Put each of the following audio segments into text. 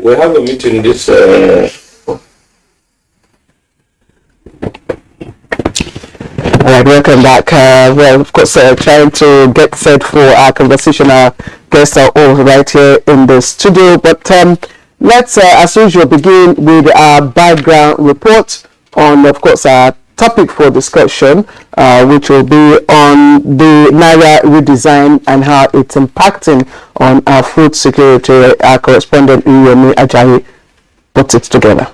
We have a meeting this. All right, welcome back. Well, of course, trying to get set for our conversation. Our guests are all right here in the studio. But let's, as usual, begin with our background report on, of course, our topic for discussion, which will be on the naira redesign and how it's impacting on our food security. Our correspondent, Uyemi Ajayi, puts it together.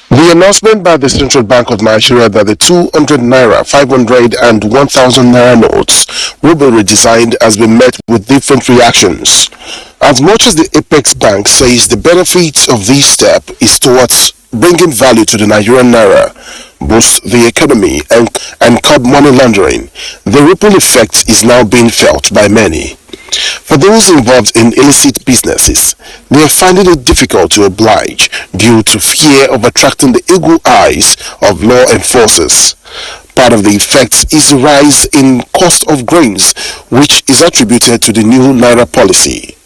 The announcement by the Central Bank of Nigeria that the 200 naira, 500 and 1,000 naira notes will be redesigned has been met with different reactions. As much as the Apex Bank says the benefits of this step is towards bringing value to the Nigerian naira, boost the economy and curb money laundering, the ripple effect is now being felt by many. For those involved in illicit businesses, they are finding it difficult to oblige due to fear of attracting the eagle eyes of law enforcers. Part of the effect is a rise in cost of grains, which is attributed to the new naira policy.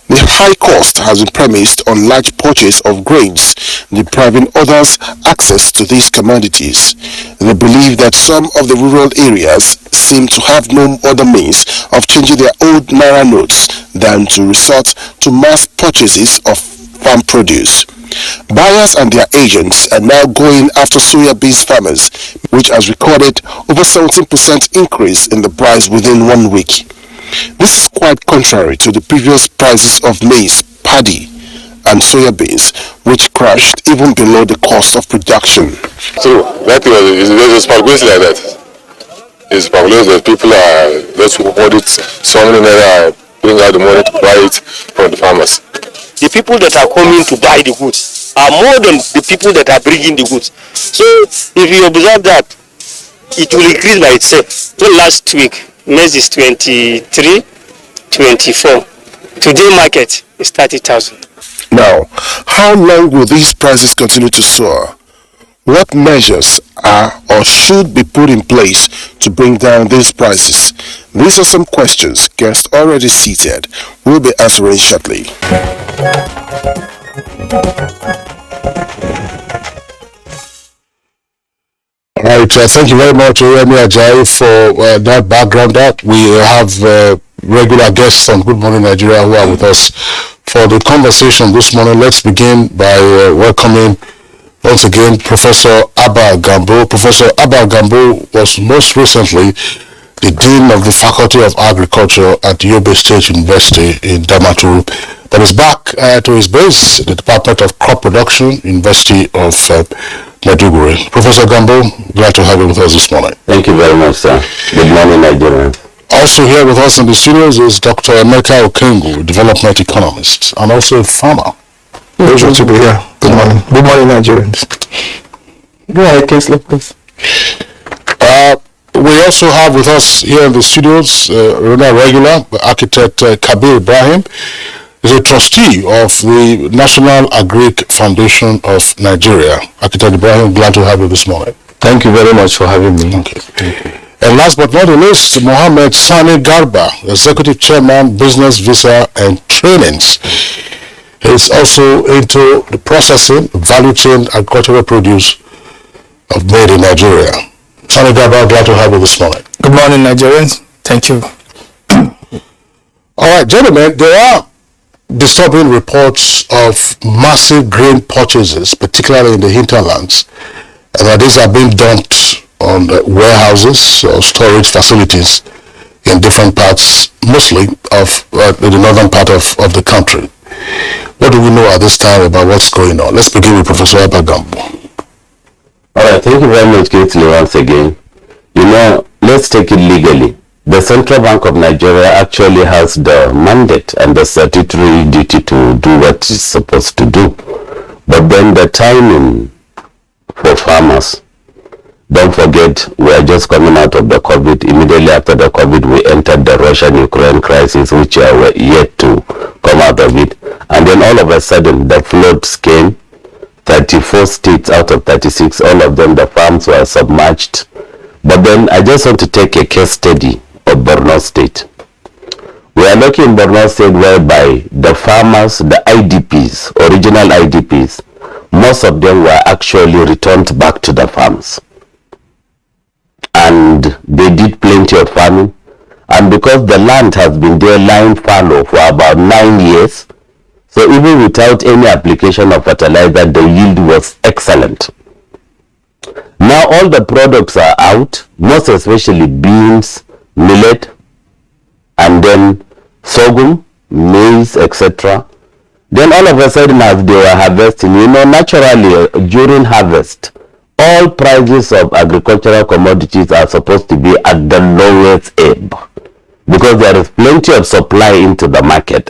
The high cost has been premised on large purchase of grains, depriving others access to these commodities. They believe that some of the rural areas seem to have no other means of changing their old naira notes than to resort to mass purchases of farm produce. Buyers and their agents are now going after soya beans farmers, which has recorded over 17% increase in the price within 1 week. This is quite contrary to the previous prices of maize, paddy, and soya beans, which crashed even below the cost of production. So that is speculating like that. It's speculating that people are those who bought it, some of them are putting out the money to buy it from the farmers. The people that are coming to buy the goods are more than the people that are bringing the goods. So if you observe that, it will increase by itself. So last week, maize is 23, 24. Today market is 30,000. Now, how long will these prices continue to soar? What measures are or should be put in place to bring down these prices? These are some questions guests already seated will be answering shortly. All right, thank you very much, Uyemi Ajayi, for that background. We have regular guests on Good Morning Nigeria who are with us for the conversation this morning. Let's begin by welcoming once again Professor Abba Gambo. Professor Abba Gambo was most recently the Dean of the Faculty of Agriculture at Yobe State University in Damaturu, but is back to his base, the Department of Crop Production, University of Maiduguri. Professor Gambo, glad to have you with us this morning. Thank you very much, sir. Good morning, Nigeria. Also here with us in the studios is Dr. Emeka Okengu, development economist, and also a farmer. Pleasure to be here. Good morning. Good morning, Nigerians. Go ahead, Kingsley, please. We also have with us here in the studios regular architect Kabir Ibrahim. Is a trustee of the National Agric Foundation of Nigeria. Architect Ibrahim, glad to have you this morning. Thank you very much for having me. Okay. And last but not the least, Mohammed Sani Garba, Executive Chairman, Business Visa and Trainings. He is also into the processing, value chain, agricultural produce of made in Nigeria. Sani Garba, glad to have you this morning. Good morning, Nigerians. Thank you. All right, gentlemen, there are disturbing reports of massive grain purchases, particularly in the hinterlands, and that these are being dumped on warehouses or storage facilities in different parts, mostly of the northern part of the country. What do we know at this time about what's going on? Let's begin with Professor Abba Gambo. All right, thank you very much, Kingsley, once again. Let's take it legally. The Central Bank of Nigeria actually has the mandate and the statutory duty to do what it's supposed to do. But then the timing for farmers, don't forget, we are just coming out of the COVID. Immediately after the COVID, we entered the Russian-Ukraine crisis, which were yet to come out of it. And then all of a sudden, the floods came. 34 states out of 36, all of them, the farms were submerged. But then I just want to take a case study of Borno State. We are lucky in Borno State whereby the farmers, the IDPs, original IDPs, most of them were actually returned back to the farms. And they did plenty of farming. And because the land has been there lying fallow for about 9 years, so even without any application of fertilizer, the yield was excellent. Now all the products are out, most especially beans, millet, and then sorghum, maize, etc. Then all of a sudden, as they were harvesting, naturally during harvest, all prices of agricultural commodities are supposed to be at the lowest ebb because there is plenty of supply into the market.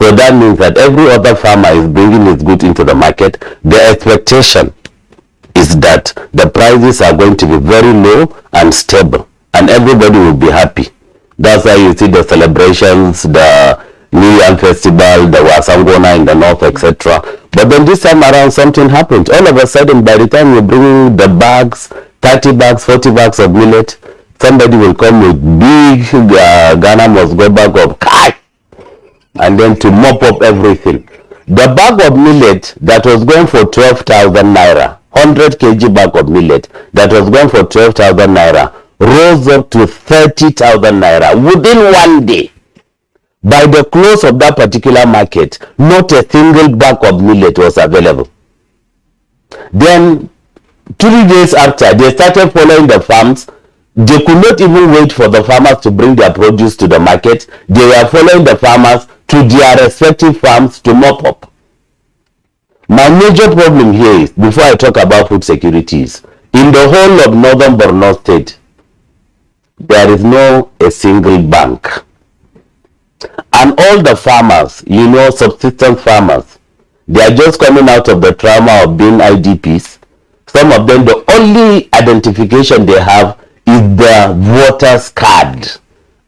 So that means that every other farmer is bringing his goods into the market. The expectation is that the prices are going to be very low and stable, and everybody will be happy. That's why you see the celebrations, the New Year Festival, the Wasangona in the north, etc. But then this time around, something happened. All of a sudden, by the time you bring the bags, 30 bags, 40 bags of millet, somebody will come with big Ghana must go bag of cash, and then to mop up everything. The bag of millet that was going for 12,000 naira, 100 kg bag of millet that was going for 12,000 naira, rose up to 30,000 naira within 1 day. By the close of that particular market, not a single bag of millet was available. Then 3 days after, they started following the farms. They could not even wait for the farmers to bring their produce to the market. They were following the farmers to their respective farms to mop up. My major problem here is, before I talk about food securities, in the whole of northern Borno State, there is no a single bank. And all the farmers, subsistence farmers, they are just coming out of the trauma of being IDPs. Some of them, the only identification they have is the voter's card.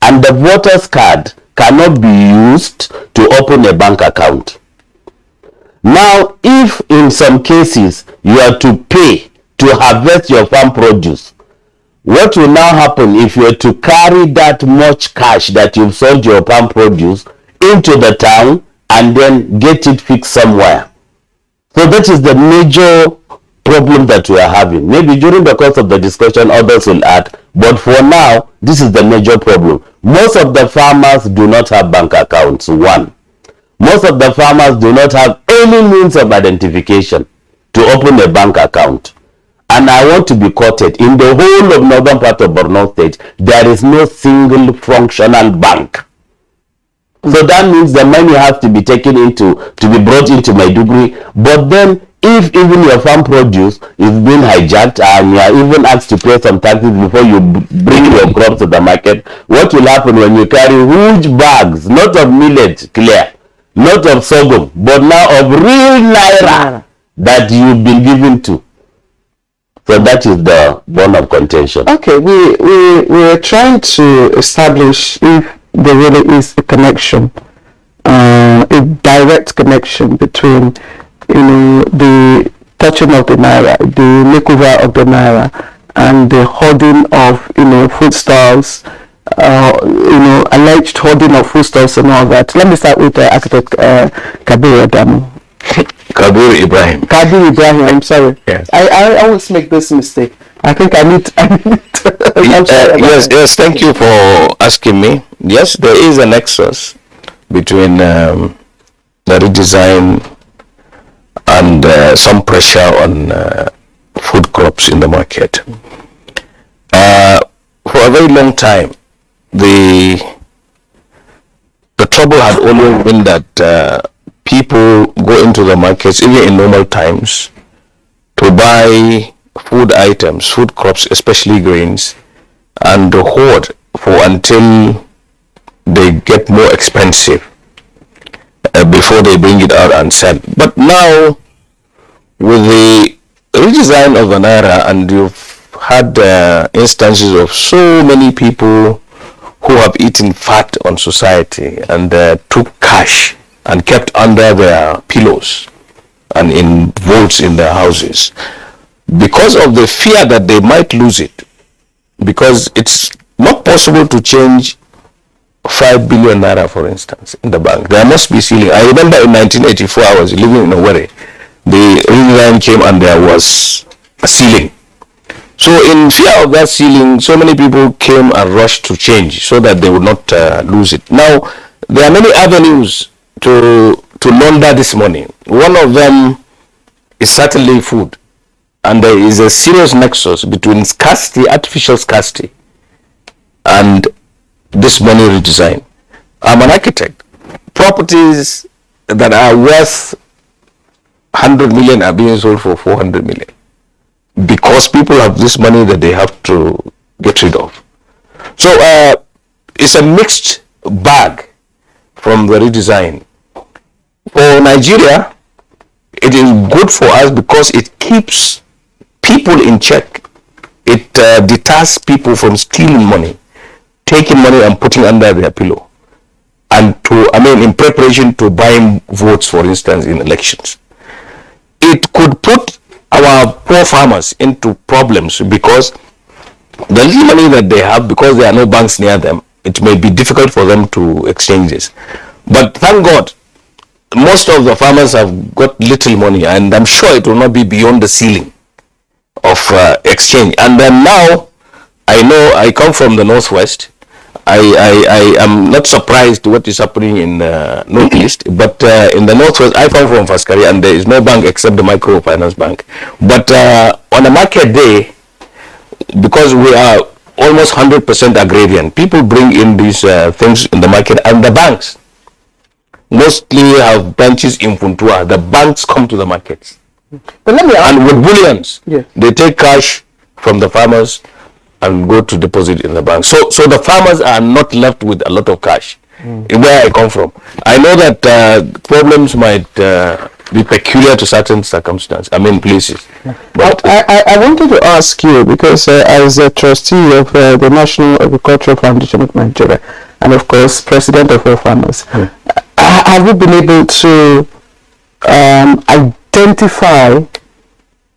And the voter's card cannot be used to open a bank account. Now, if in some cases you are to pay to harvest your farm produce, what will now happen if you are to carry that much cash that you've sold your farm produce into the town and then get it fixed somewhere? So that is the major problem that we are having. Maybe during the course of the discussion others will add, but for now this is the major problem. Most of the farmers do not have bank accounts. One, most of the farmers do not have any means of identification to open a bank account. And I want to be quoted, in the whole of northern part of Borno State, there is no single functional bank. So that means the money has to be taken to be brought into Maiduguri. But then, if even your farm produce is being hijacked and you are even asked to pay some taxes before you bring your crops to the market, what will happen when you carry huge bags, not of millet, clear, not of sorghum, but now of real naira that you've been given to? So that is the bone of contention. Okay, we're trying to establish if there really is a connection, a direct connection between, the touching of the naira, the makeover of the naira, and the hoarding of, foodstuffs, alleged hoarding of foodstuffs and all that. Let me start with Architect Kabir Adamu. Kabir Ibrahim. Kabir Ibrahim, I'm sorry. Yes. I always make this mistake. I think I need I'm sorry yes, thank you for asking me. Yes, there is a nexus between the redesign and some pressure on food crops in the market. For a very long time, the trouble had always been that people go into the markets, even in normal times, to buy food items, food crops, especially grains, and hoard for until they get more expensive before they bring it out and sell. But now, with the redesign of the naira, and you've had instances of so many people who have eaten fat on society and took cash and kept under their pillows and in vaults in their houses, because of the fear that they might lose it, because it's not possible to change 5 billion naira, for instance, in the bank. There must be ceiling. I remember in 1984, I was living in Owerri. The redesign came and there was a ceiling. So in fear of that ceiling, so many people came and rushed to change so that they would not lose it. Now, there are many avenues to launder this money. One of them is certainly food. And there is a serious nexus between scarcity, artificial scarcity, and this money redesign. I'm an architect. Properties that are worth 100 million are being sold for 400 million because people have this money that they have to get rid of. So it's a mixed bag from the redesign. For Nigeria, it is good for us because it keeps people in check. It deters people from stealing money, taking money and putting under their pillow, and in preparation to buying votes, for instance, in elections. It could put our poor farmers into problems because the little money that they have, because there are no banks near them, it may be difficult for them to exchange this. But thank God, most of the farmers have got little money, and I'm sure it will not be beyond the ceiling of exchange. And then now, I know I come from the northwest. I am not surprised what is happening in northeast, but in the northwest, I come from Faskari, and there is no bank except the microfinance bank. But on a market day, because we are almost 100% agrarian, people bring in these things in the market, and the banks mostly have branches in Funtua. The banks come to the markets. But let me ask, and with bullions, they take cash from the farmers and go to deposit in the bank. So the farmers are not left with a lot of cash. Where I come from, I know that problems might be peculiar to certain circumstances, places. But I wanted to ask you, because as a trustee of the National Agricultural Foundation of Nigeria, and of course president of all farmers, have you been able to identify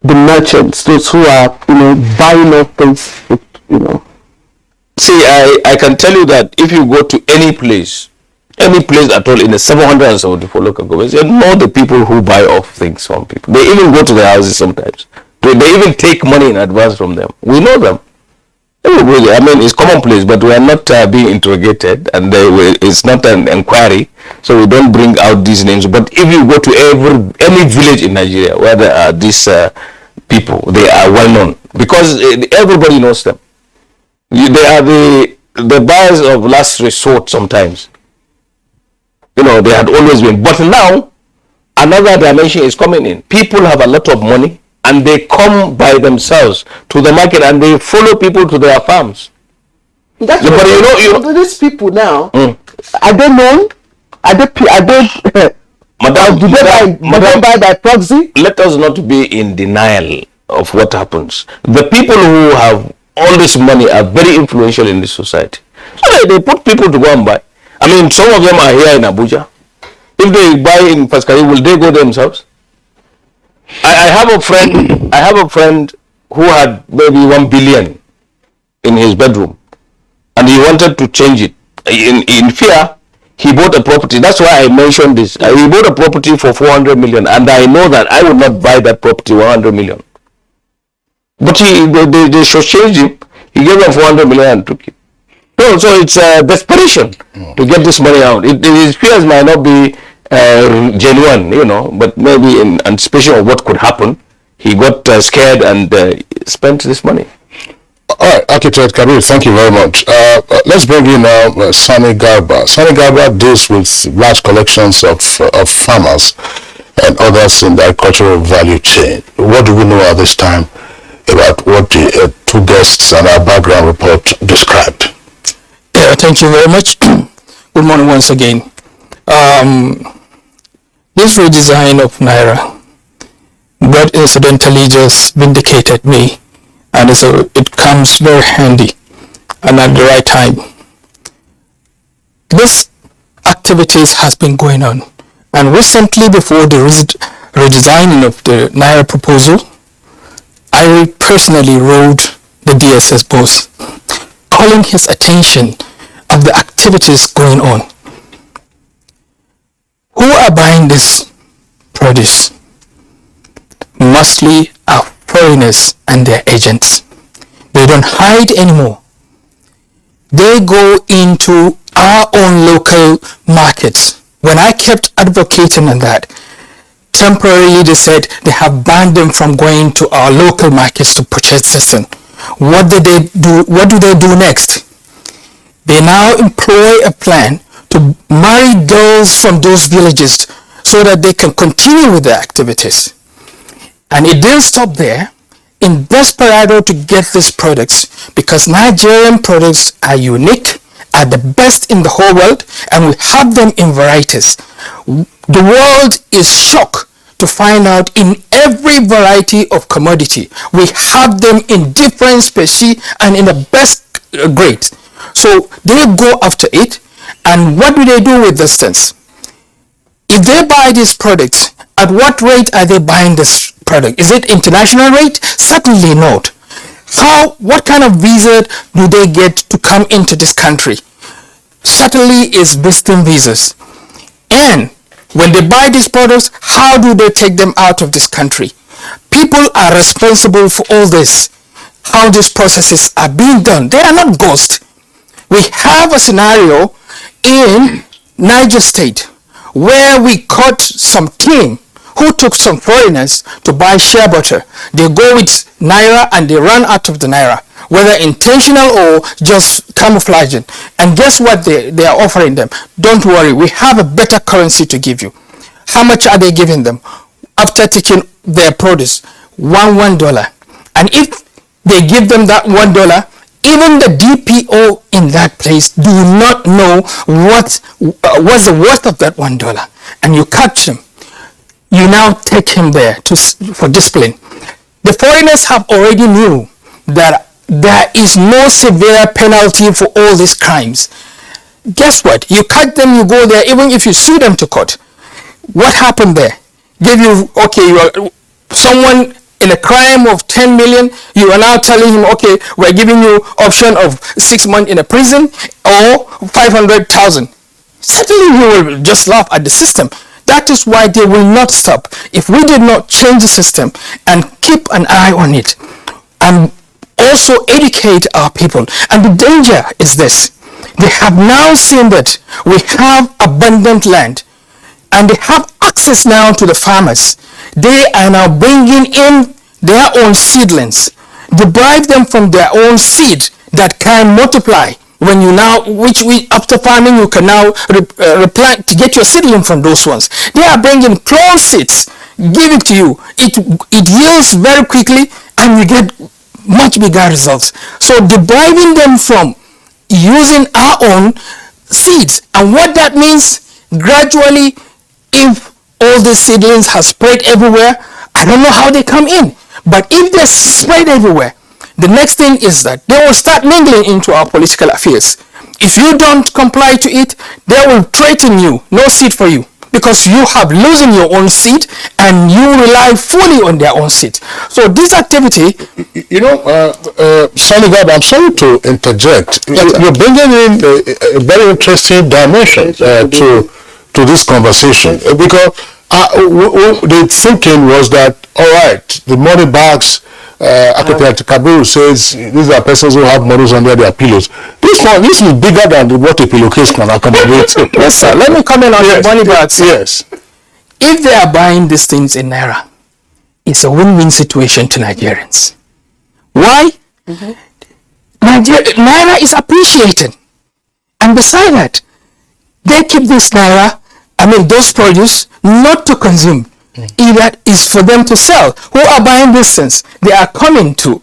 the merchants, those who are buying up things, See, I can tell you that if you go to any place at all in the 774 local governments, you know the people who buy off things from people. They even go to their houses sometimes. They even take money in advance from them. We know them. It's commonplace, but we are not being interrogated, and it's not an inquiry, so we don't bring out these names. But if you go to any village in Nigeria where there are these people, they are well known because everybody knows them. They are the buyers of last resort sometimes. They had always been. But now, another dimension is coming in. People have a lot of money, and they come by themselves to the market, and they follow people to their farms. But these people now, are they known? Are they Madam, do they buy by proxy? Let us not be in denial of what happens. The people who have all this money are very influential in this society. So they put people to go and buy. Some of them are here in Abuja. If they buy in Paskari, will they go themselves? I have a friend who had maybe 1 billion in his bedroom, and he wanted to change it. In fear, he bought a property. That's why I mentioned this. He bought a property for 400 million, and I know that I would not buy that property 100 million. But they shortchanged him. He gave them 400 million and took it. So it's desperation to get this money out. His fears might not be genuine, but maybe in anticipation of what could happen, he got scared and spent this money. All right, Architect Kabir, thank you very much. Let's bring in now Sani Garba. Sani Garba deals with large collections of farmers and others in the agricultural value chain. What do we know at this time about what the two guests and our background report described? Yeah, thank you very much. Good morning once again. This redesign of Naira, but incidentally just vindicated me, and so it comes very handy and at the right time. This activities has been going on, and recently before the redesigning of the Naira proposal, I personally rode the DSS bus calling his attention of the activities going on. Who are buying this produce? Mostly are foreigners and their agents. They don't hide anymore. They go into our own local markets. When I kept advocating on that, temporarily they said they have banned them from going to our local markets to purchase this thing. What do they do next? They now employ a plan to marry girls from those villages so that they can continue with their activities. And it didn't stop there. In desperado to get these products, because Nigerian products are unique, are the best in the whole world, and we have them in varieties. The world is shocked to find out in every variety of commodity, we have them in different species and in the best grades. So they go after it, and what do they do with these things? If they buy these products, at what rate are they buying this product? Is it international rate? Certainly not. What kind of visa do they get to come into this country? Certainly is visiting visas. And when they buy these products, how do they take them out of this country? People are responsible for all this. How these processes are being done. They are not ghosts. We have a scenario in Niger State where we caught some team who took some foreigners to buy shea butter. They go with naira and they run out of the naira, whether intentional or just camouflaging. And guess what they are offering them? Don't worry, we have a better currency to give you. How much are they giving them? After taking their produce, $1. And if they give them that $1, even the DPO in that place do not know what's the worth of that $1. And you catch them. You now take him there for discipline. The foreigners have already knew that there is no severe penalty for all these crimes. Guess what? You catch them, you go there, even if you sue them to court. What happened there? You are someone in a crime of 10 million, you are now telling him, okay, we're giving you option of 6 months in a prison or 500,000. Certainly you will just laugh at the system. That is why they will not stop. If we did not change the system and keep an eye on it and also educate our people. And the danger is this. They have now seen that we have abundant land and they have access now to the farmers. They are now bringing in their own seedlings, deprive them from their own seed that can multiply. When you now, after farming, you can now replant to get your seedling from those ones. They are bringing clone seeds, give it to you. It yields very quickly, and you get much bigger results. So depriving them from using our own seeds, and what that means, gradually, if all these seedlings have spread everywhere, I don't know how they come in. But if they spread everywhere, the next thing is that they will start mingling into our political affairs. If you don't comply to it, they will threaten you, no seat for you, because you have losing your own seat and you rely fully on their own seat. So this activity, Sanigab, I'm sorry to interject. You're bringing in a very interesting dimension to this conversation, because the thinking was that, all right, the money bags. Architect Kabiru says these are persons who have monies under their pillows. This is bigger than what a pillowcase can accommodate. Yes, sir. Let me comment on the money bags. Yes. If they are buying these things in naira, it's a win-win situation to Nigerians. Why? Naira is appreciated, and beside that, they keep this naira. Those produce not to consume. Either is for them to sell. Who are buying these things? They are coming to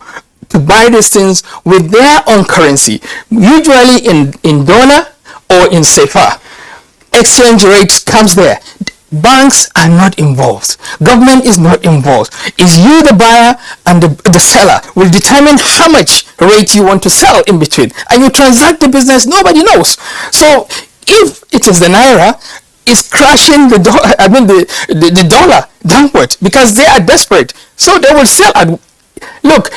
buy these things with their own currency, usually in dollar or in sefa. Exchange rates comes there. Banks are not involved. Government is not involved. It's you, the buyer, and the seller will determine how much rate you want to sell in between. And you transact the business, nobody knows. So if it is the naira, is crashing the dollar downward because they are desperate. So they will sell at, look,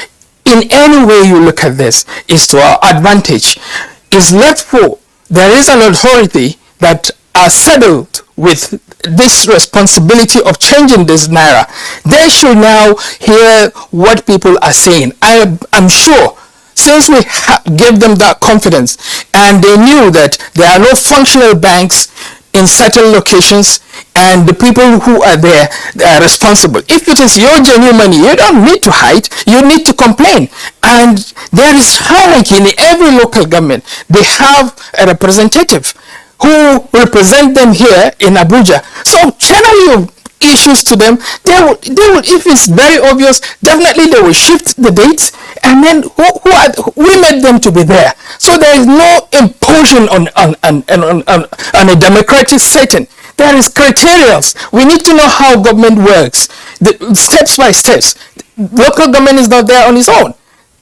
in any way you look at this, is to our advantage. Is left for, there is an authority that are saddled with this responsibility of changing this naira. They should now hear what people are saying. I'm sure, since we gave them that confidence and they knew that there are no functional banks in certain locations and the people who are there, they are responsible. If it is your genuine money, you don't need to hide, you need to complain. And there is hierarchy in every local government. They have a representative who represent them here in Abuja. So channel your issues to them. They will, if it's very obvious, definitely they will shift the dates, and then we made them to be there. So there is no imposition on a democratic setting. There is criteria. We need to know how government works, steps by steps. Local government is not there on its own.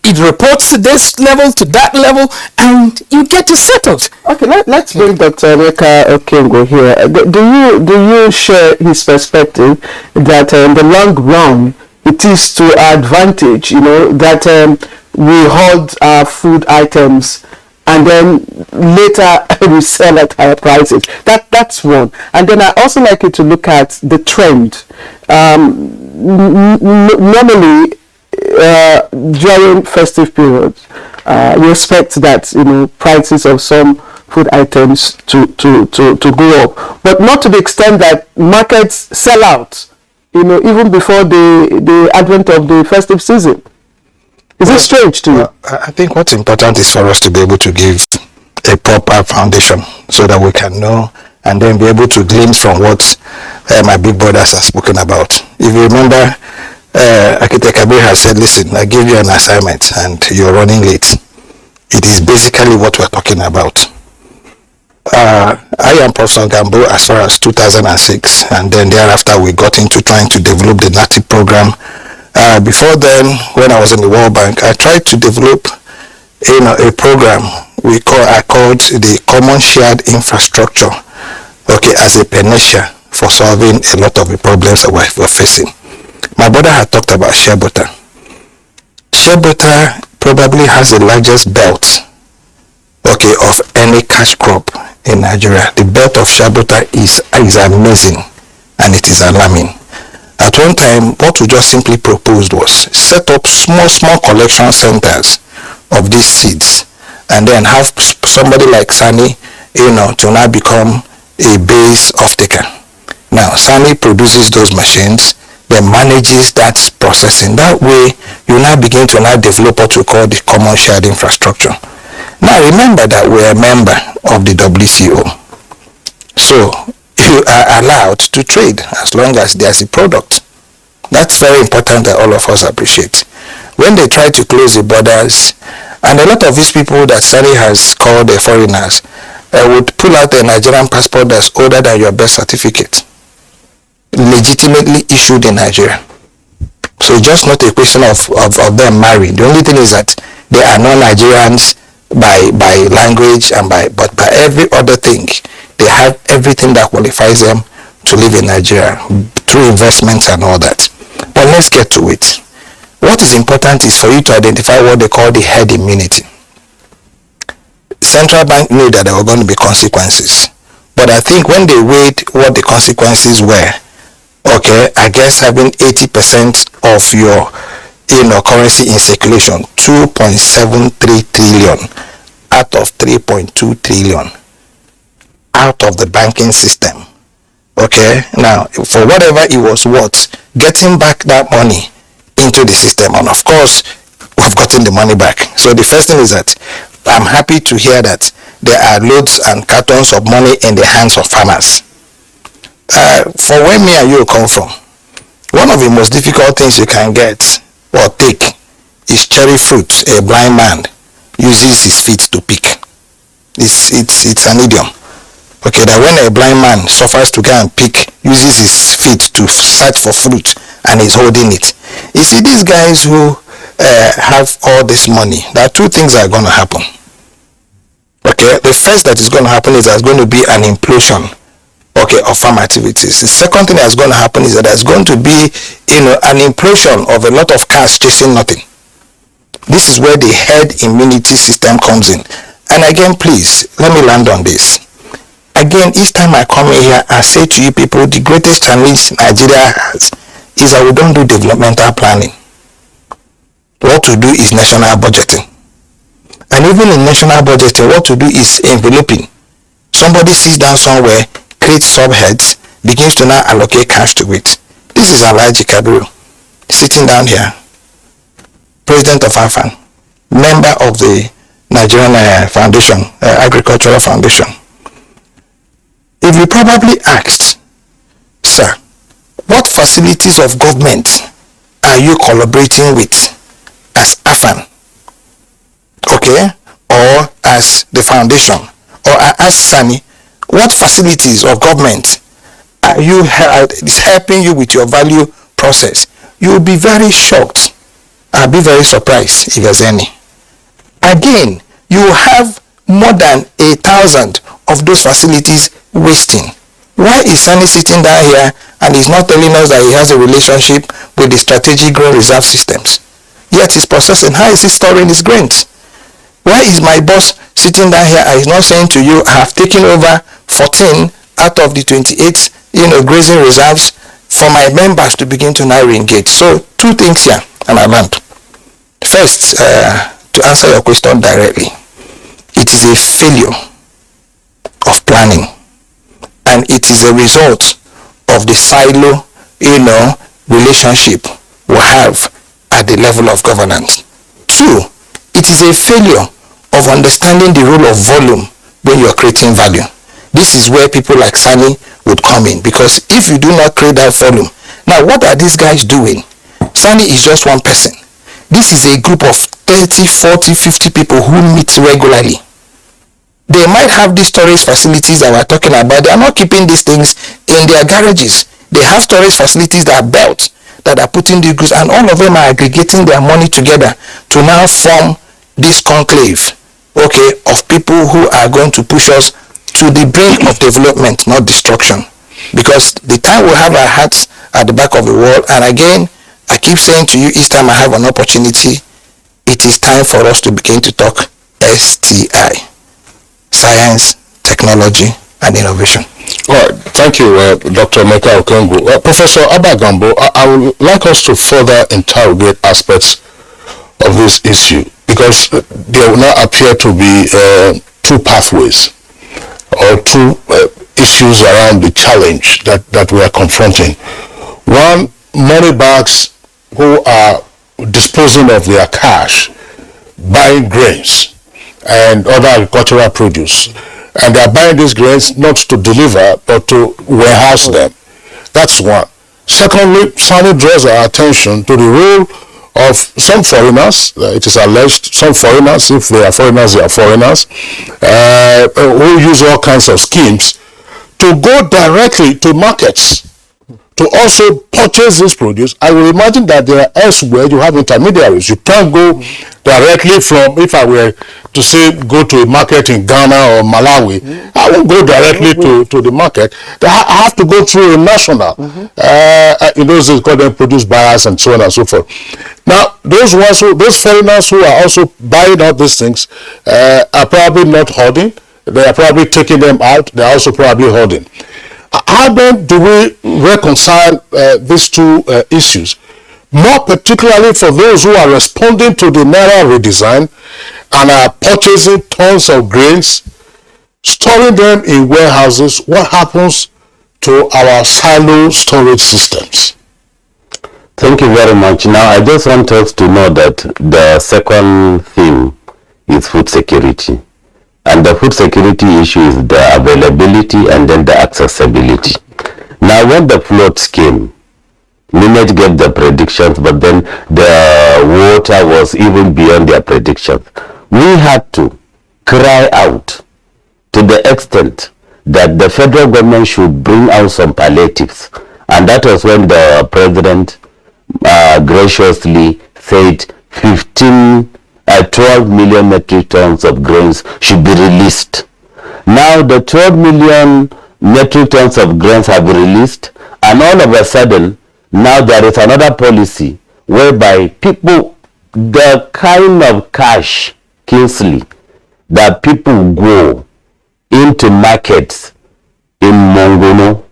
It reports to this level, to that level, and you get it settled. Okay, let's bring Dr. Emeka Okengo here. Do you share his perspective that in the long run, it is to our advantage, that we hold our food items and then later we sell at higher prices? That's one. And then I also like you to look at the trend. Normally, during festive periods, you expect that prices of some food items to go up, but not to the extent that markets sell out, even before the advent of the festive season. Is it strange to you? I think what's important is for us to be able to give a proper foundation so that we can know and then be able to glimpse from what my big brothers have spoken about. If you remember, Architect Kabir has said, listen, I give you an assignment and you're running late. It is basically what we're talking about. I am Professor Gambo as far as 2006, and then thereafter we got into trying to develop the NATIP program. Before then, when I was in the World Bank, I tried to develop a program I called the Common Shared Infrastructure, as a panacea for solving a lot of the problems that we're facing. My brother had talked about shea butter. Shea butter probably has the largest belt, of any cash crop in Nigeria. The belt of shea butter is amazing, and it is alarming. At one time, what we just simply proposed was set up small collection centers of these seeds, and then have somebody like Sani, to now become a base off-taker. Now, Sani produces those machines, then manages that processing. That way, you now begin to develop what we call the common shared infrastructure. Now, remember that we're a member of the WCO. So, you are allowed to trade as long as there's a product. That's very important that all of us appreciate. When they try to close the borders, and a lot of these people that Sani has called the foreigners would pull out a Nigerian passport that's older than your birth certificate, legitimately issued in Nigeria. So it's just not a question of them marrying. The only thing is that they are non-Nigerians by language and but by every other thing. They have everything that qualifies them to live in Nigeria through investments and all that. But let's get to it. What is important is for you to identify what they call the herd immunity. Central Bank knew that there were going to be consequences. But I think when they weighed what the consequences were, I guess having 80% of your currency in circulation, 2.73 trillion out of 3.2 trillion out of the banking system. Now for whatever it was worth, getting back that money into the system, and of course we've gotten the money back. So the first thing is that I'm happy to hear that there are loads and cartons of money in the hands of farmers. For where me and you come from, one of the most difficult things you can get or take is cherry fruit. A blind man uses his feet to pick. It's an idiom. That when a blind man suffers to go and pick, uses his feet to search for fruit and is holding it. You see, these guys who have all this money, there are two things that are going to happen. The first that is going to happen is there's going to be an implosion of farm activities. The second thing that's going to happen is that there's going to be an implosion of a lot of cars chasing nothing. This is where the herd immunity system comes in. And again, please, let me land on this. Again, each time I come here, I say to you people, the greatest challenge Nigeria has is that we don't do developmental planning. What to do is national budgeting. And even in national budgeting, what to do is enveloping. Somebody sits down somewhere, creates subheads, begins to now allocate cash to it. This is Alhaji Kabiru sitting down here, president of AFAN, member of the Nigerian Foundation, Agricultural Foundation. If you probably asked, sir, what facilities of government are you collaborating with as AFAN, okay, or as the foundation, or as Sani, what facilities of government are you is helping you with your value process? You will be very shocked. I'll be very surprised if there's any. Again, you have more than 1,000 of those facilities wasting. Why is Sani sitting down here and he's not telling us that he has a relationship with the strategic grain reserve systems? Yet he's processing. How is he storing his grains? Why is my boss sitting down here and he's not saying to you, I have taken over 14 out of the 28, grazing reserves for my members to begin to now re-engage? So two things here, and I learned. First, to answer your question directly, it is a failure of planning, and it is a result of the silo, relationship we have at the level of governance. Two, it is a failure of understanding the role of volume when you're creating value. This is where people like Sani would come in, because if you do not create that volume, now what are these guys doing? Sani is just one person. This is a group of 30, 40, 50 people who meet regularly. They might have these storage facilities that we're talking about. They are not keeping these things in their garages. They have storage facilities that are built, that are putting the goods, and all of them are aggregating their money together to now form this conclave, okay, of people who are going to push us to the brink of development, not destruction. Because the time we have our hearts at the back of the wall, and again, I keep saying to you each time I have an opportunity, it is time for us to begin to talk STI. Science, technology, and innovation. All right, thank you, Dr. Meka Okengu. Professor Abagambo, I would like us to further interrogate aspects of this issue, because there will now appear to be two pathways or two issues around the challenge that we are confronting. One, money bags who are disposing of their cash, buying grains and other agricultural produce, and they are buying these grains not to deliver but to warehouse them. That's one. Secondly, Sani draws our attention to the role of some foreigners. It is alleged some foreigners, if they are foreigners, they are foreigners, who use all kinds of schemes to go directly to markets to also purchase this produce. I will imagine that there are elsewhere you have intermediaries. You can't go directly from, if I were to say go to a market in Ghana or Malawi, I won't go directly to the market. I have to go through a national, in those days call them produce buyers and so on and so forth. Now, those foreigners who are also buying out these things are probably not hoarding. They are probably taking them out. They are also probably hoarding. How then do we reconcile these two issues? More particularly for those who are responding to the naira redesign and are purchasing tons of grains, storing them in warehouses. What happens to our silo storage systems? Thank you very much. Now, I just want us to know that the second theme is food security. And the food security issue is the availability and then the accessibility. Now, when the floods came, NIMET gave the predictions, but then the water was even beyond their predictions. We had to cry out to the extent that the federal government should bring out some palliatives. And that was when the president graciously said 12 million metric tons of grains should be released. Now the 12 million metric tons of grains have been released, and all of a sudden, now there is another policy whereby people the kind of cash, Kingsley, that people go into markets in Mongono,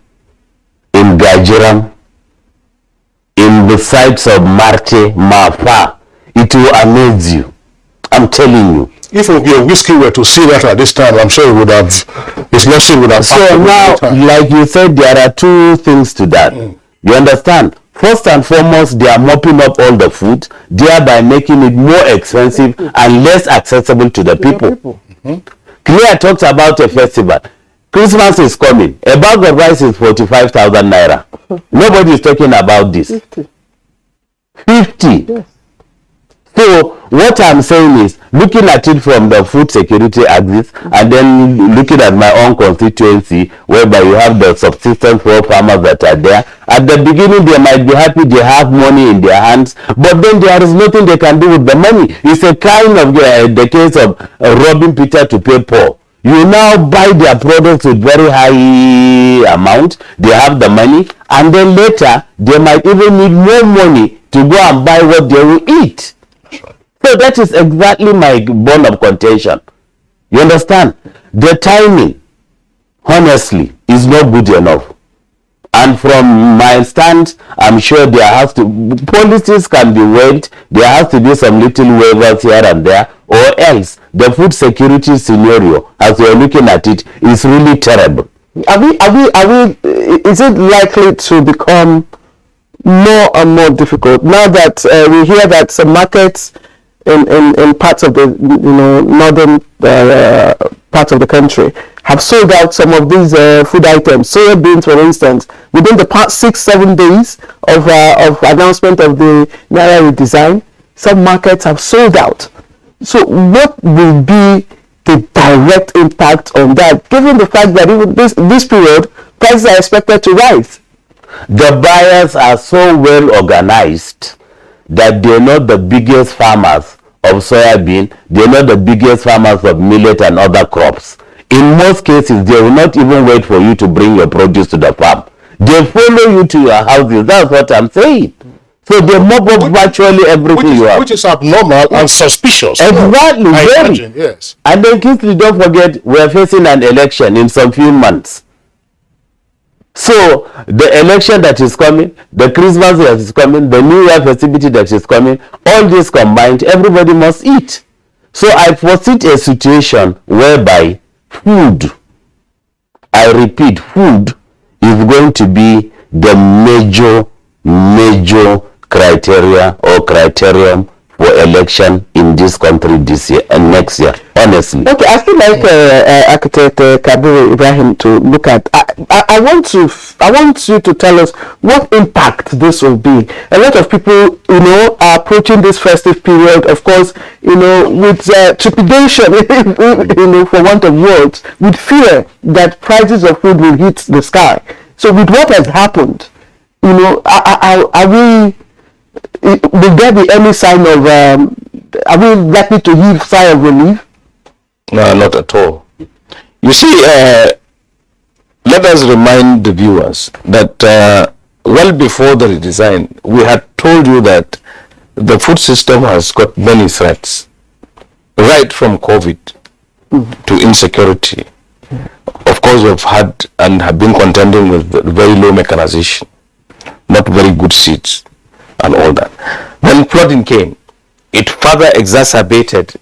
in Gajiram, in the sites of Marte, Mafa, it will amaze you. I'm telling you. If your whiskey were to see that at this time, I'm sure it would have, his lordship would have. So now, like you said, there are two things to that. You understand? First and foremost, they are mopping up all the food, thereby making it more expensive and less accessible to the people. Clear talks about a festival. Christmas is coming. A bag of rice is 45,000 naira. Nobody is talking about this. 50. Yes. So what I'm saying is, looking at it from the food security axis, and then looking at my own constituency, whereby you have the subsistence for farmers that are there. At the beginning, they might be happy they have money in their hands, but then there is nothing they can do with the money. It's a kind of the case of robbing Peter to pay Paul. You now buy their products with very high amount. They have the money, and then later they might even need more money to go and buy what they will eat. So that is exactly my bone of contention. You understand? The timing, honestly, is not good enough. And from my stand, I'm sure there has to, policies can be waived. There has to be some little waivers here and there, or else the food security scenario, as we're looking at it, is really terrible. Is it likely to become more and more difficult now that we hear that some markets in parts of the northern parts of the country have sold out some of these food items, soya beans for instance, within the past 6-7 days of announcement of the naira redesign? Some markets have sold out. So what will be the direct impact on that, given the fact that even this period prices are expected to rise? The buyers are so well organized that they're not the biggest farmers of soybean, they're not the biggest farmers of millet and other crops. In most cases, they will not even wait for you to bring your produce to the farm. They follow you to your houses. That's what I'm saying. So they mop up virtually everything you have. Which is abnormal and suspicious. Exactly, very. Imagine, yes. And then quickly, don't forget, we're facing an election in some few months. So the election that is coming, the Christmas that is coming, the New Year festivity that is coming, all this combined, everybody must eat. So I foresee a situation whereby food, I repeat, food is going to be the major criteria or criterion for election in this country this year and next year, honestly. Okay, I feel like Architect Kabiru Ibrahim to look at. I want you to tell us what impact this will be. A lot of people, are approaching this festive period, of course, with trepidation, for want of words, with fear that prices of food will hit the sky. So with what has happened, will there be any sign of, are we likely to heave sigh of relief? No, not at all. You see, let us remind the viewers that well before the redesign, we had told you that the food system has got many threats, right from COVID to insecurity. Of course, we've had and have been contending with very low mechanization, not very good seeds, and all that. When flooding came, it further exacerbated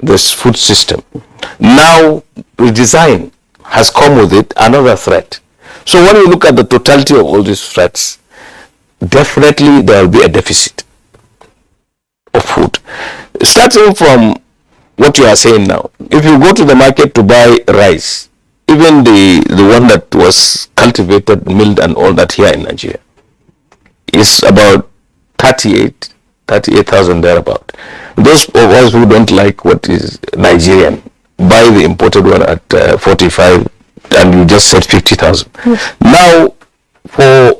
this food system. Now, redesign has come with it another threat. So when you look at the totality of all these threats, definitely there will be a deficit of food. Starting from what you are saying now, if you go to the market to buy rice, even the one that was cultivated, milled and all that here in Nigeria, is about 38,000 thereabout. Those of us who don't like what is Nigerian buy the imported one at 45, and you just said 50,000. Now,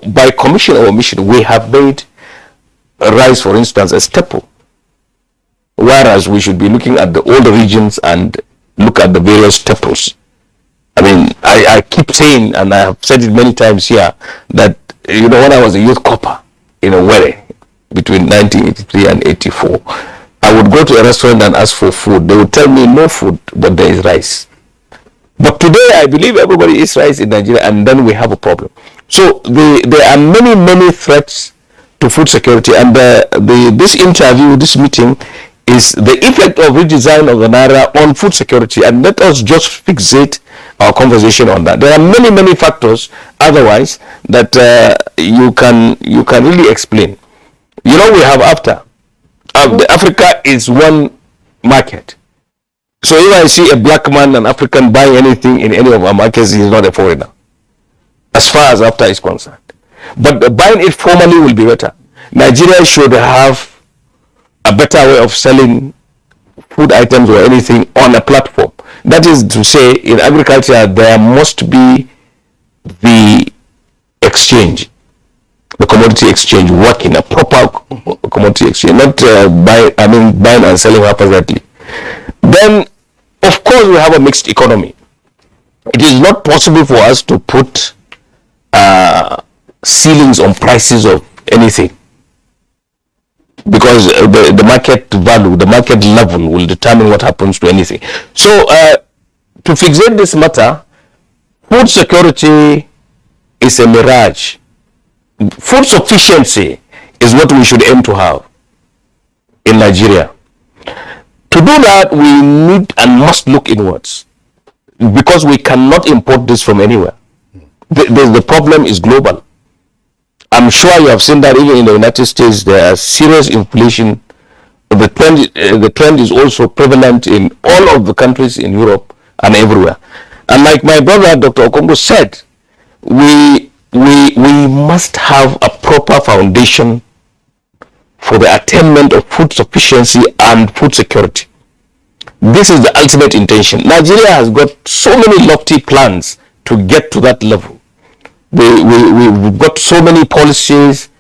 by commission or omission, we have made rice, for instance, a staple, whereas we should be looking at the older regions and look at the various staples. I mean, I keep saying, and I have said it many times here, that when I was a youth copper in a wedding, between 1983 and 84. I would go to a restaurant and ask for food. They would tell me no food, but there is rice. But today, I believe everybody eats rice in Nigeria, and then we have a problem. So there are many threats to food security, and this interview, this meeting, is the effect of redesign of the naira on food security. And let us just fixate our conversation on that. There are many factors otherwise that you can really explain. You know, we have AFTA. Africa is one market. So if I see a black man, an African, buying anything in any of our markets, he is not a foreigner, as far as AFTA is concerned. But buying it formally will be better. Nigeria should have a better way of selling food items or anything on a platform. That is to say, in agriculture, there must be the exchange, the commodity exchange, working, a proper commodity exchange, not buying and selling haphazardly. Then, of course, we have a mixed economy. It is not possible for us to put ceilings on prices of anything, because the market value, the market level will determine what happens to anything. So, to fixate this matter, food security is a mirage. Food sufficiency is what we should aim to have in Nigeria. To do that, we need and must look inwards, because we cannot import this from anywhere. The problem is global. I'm sure you have seen that even in the United States, there are serious inflation. The trend is also prevalent in all of the countries in Europe and everywhere. And like my brother, Dr. Okongo, said, we must have a proper foundation for the attainment of food sufficiency and food security. This is the ultimate intention. Nigeria has got so many lofty plans to get to that level. We've got so many policies,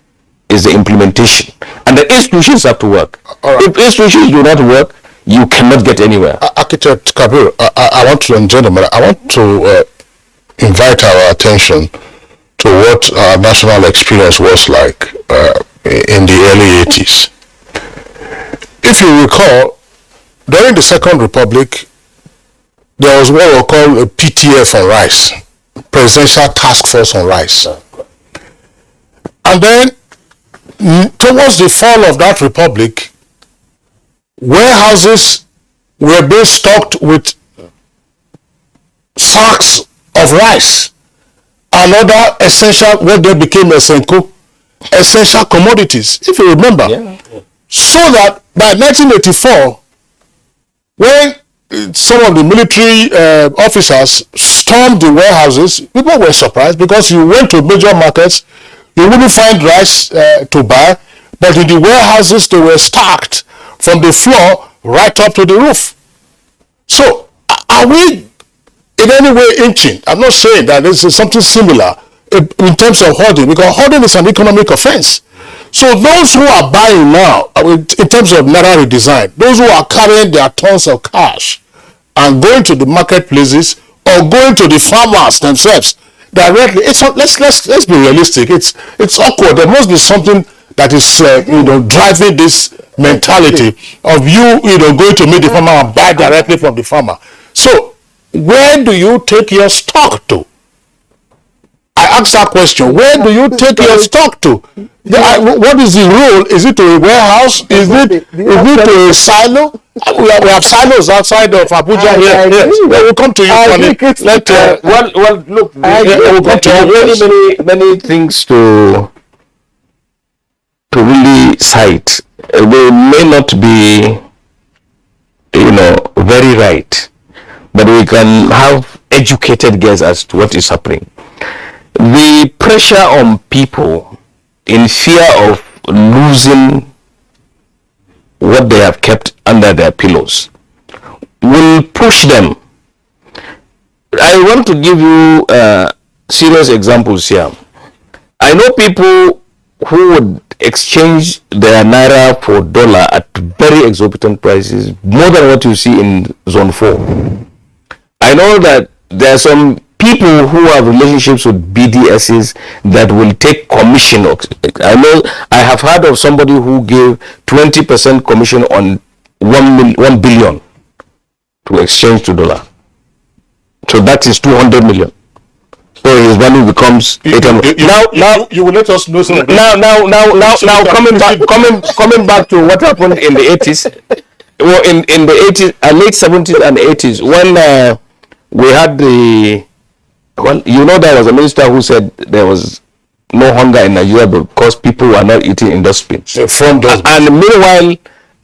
is the implementation. And the institutions have to work. Right. If institutions do not work, you cannot get anywhere. Architect Kabir, gentlemen, I want to invite our attention to what our national experience was like in the early 80s. If you recall, during the Second Republic, there was what we call a PTF on rice, Presidential Task Force on Rice. And then, towards the fall of that republic, warehouses were being stocked with sacks of rice and other essential, what then became essential commodities, if you remember. Yeah. So that by 1984, when some of the military officers stormed the warehouses, people were surprised, because you went to major markets, you wouldn't find rice to buy, but in the warehouses they were stacked from the floor right up to the roof. So are we in any way inching? I'm not saying that this is something similar in terms of hoarding, because hoarding is an economic offense. So those who are buying now, in terms of naira redesign, those who are carrying their tons of cash and going to the marketplaces or going to the farmers themselves directly, let's be realistic. It's awkward. There must be something that is driving this mentality of you going to meet the farmer and buy directly from the farmer. So where do you take your stock to? I asked that question. Where do you take your stock to? What is the rule? Is it to a warehouse? Is it to a silo? We have silos outside of Abuja here. Yes. We'll come to you. Look, we'll come to you. Many things to really cite. They may not be, very right, but we can have educated guess as to what is happening. The pressure on people in fear of losing what they have kept under their pillows will push them. I want to give you serious examples here. I know people who would exchange their naira for dollar at very exorbitant prices, more than what you see in Zone 4. I know that there are some people who have relationships with BDSs that will take commission. I know I have heard of somebody who gave 20% commission on 1 billion to exchange to dollar. So that is 200 million. So his value becomes 800. Now you will let us know. Now coming back to what happened in the 80s. Well, in the 80s, late 70s and 80s, when we had there was a minister who said there was no hunger in Nigeria because people were not eating in dustbins. And meanwhile,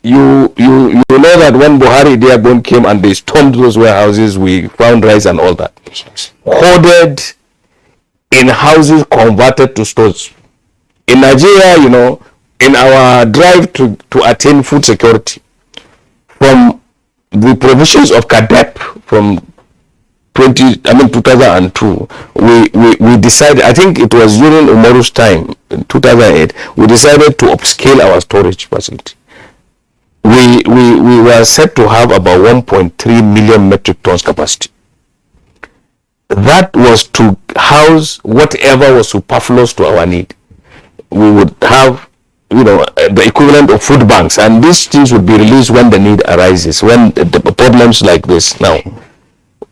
you know that when Buhari Diabon came and they stormed those warehouses, we found rice and all that. Hoarded in houses converted to stores. In Nigeria, in our drive to attain food security, from the provisions of CADEP from 2002, we decided, I think it was during Umaru's time, in 2008, we decided to upscale our storage facility. We were set to have about 1.3 million metric tons capacity. That was to house whatever was superfluous to our need. We would have the equivalent of food banks, and these things would be released when the need arises, when the problems like this. Now,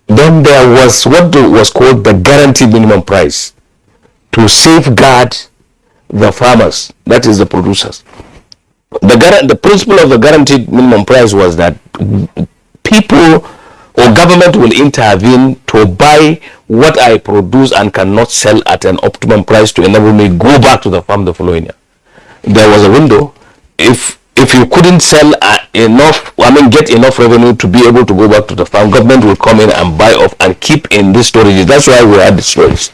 then there was what was called the guaranteed minimum price to safeguard the farmers, that is the producers. The principle of the guaranteed minimum price was that people or government will intervene to buy what I produce and cannot sell at an optimum price to enable me go back to the farm the following year. There was a window. If you couldn't sell get enough revenue to be able to go back to the farm, government will come in and buy off and keep in these storages. That's why we had the storage.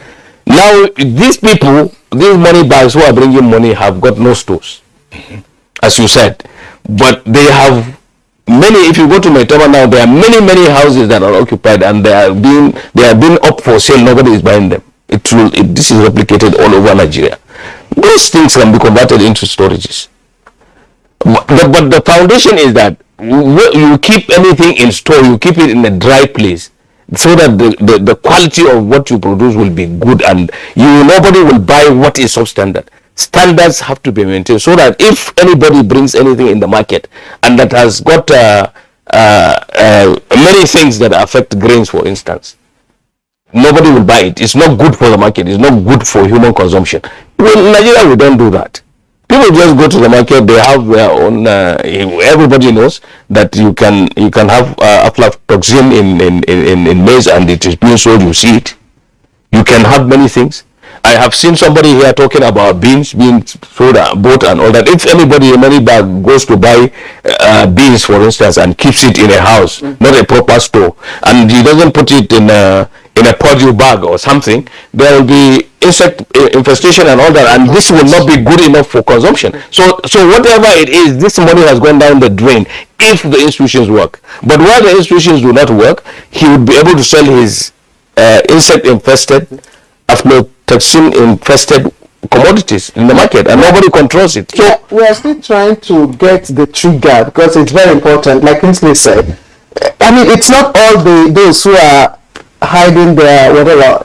Now, these people, these money bags who are bringing money have got no stores, as you said. But they have many. If you go to Maitama now, there are many houses that are occupied and they are being up for sale. Nobody is buying them. This is replicated all over Nigeria. Those things can be converted into storages. But the foundation is that you keep anything in store, you keep it in a dry place, so that the quality of what you produce will be good, and nobody will buy what is substandard. Standards have to be maintained so that if anybody brings anything in the market and that has got many things that affect grains, for instance, nobody will buy it. It's not good for the market. It's not good for human consumption. In Nigeria, we don't do that. People just go to the market. They have their own. Everybody knows that you can have aflatoxin in maize, and it is being sold. You see it. You can have many things. I have seen somebody here talking about beans being sold, bought, and all that. If anybody in any bag goes to buy beans, for instance, and keeps it in a house, not a proper store, and he doesn't put it in a Purdue bag or something, there will be insect infestation and all that, and this will not be good enough for consumption. So whatever it is, this money has gone down the drain if the institutions work. But while the institutions do not work, he would be able to sell his insect infested, aflatoxin infested commodities in the market, and nobody controls it. So we are still trying to get the trigger, because it's very important. Like Kingsley said, it's not all those who are hiding their whatever,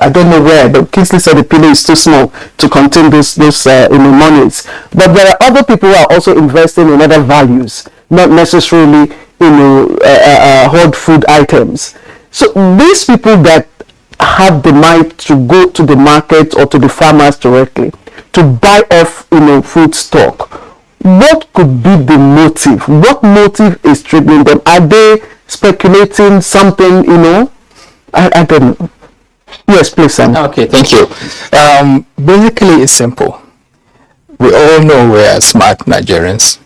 I don't know where, but Kingsley said the pillow is too small to contain those monies. But there are other people who are also investing in other values, not necessarily hoard food items. So these people that have the mind to go to the market or to the farmers directly to buy off food stock, what could be the motive? What motive is triggering them? Are they speculating something? I don't know. Yes, please, Sam. Okay, thank you. Basically, it's simple. We all know we are smart Nigerians.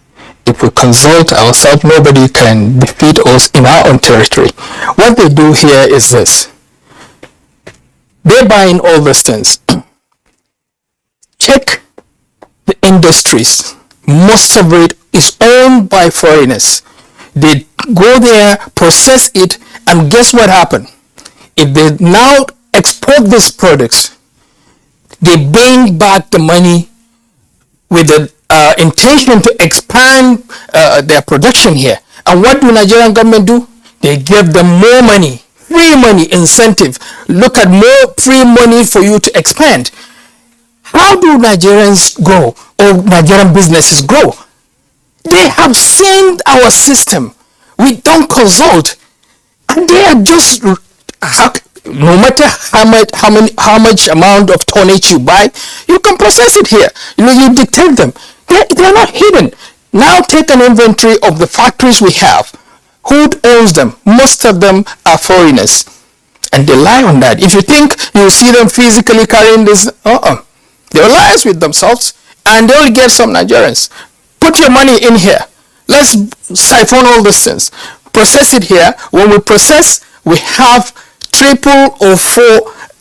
If we consult ourselves, nobody can defeat us in our own territory. What they do here is this. They're buying all these things. Check the industries. Most of it is owned by foreigners. They go there, process it, and guess what happened? If they now export these products, they bring back the money with the intention to expand their production here. And what do Nigerian government do? They give them more money free money, incentive. Look at more free money for you to expand. How do Nigerians grow or Nigerian businesses grow? They have seen our system. We don't consult, and they are just no matter how much amount of tonnage you buy, you can process it here. You dictate them. They are not hidden. Now take an inventory of the factories we have. Who owns them? Most of them are foreigners, and they lie on that. If you think you see them physically carrying this, they'll lie with themselves, and they'll get some Nigerians. Put your money in here. Let's siphon all these things. Process it here. When we process, we have 3 or 4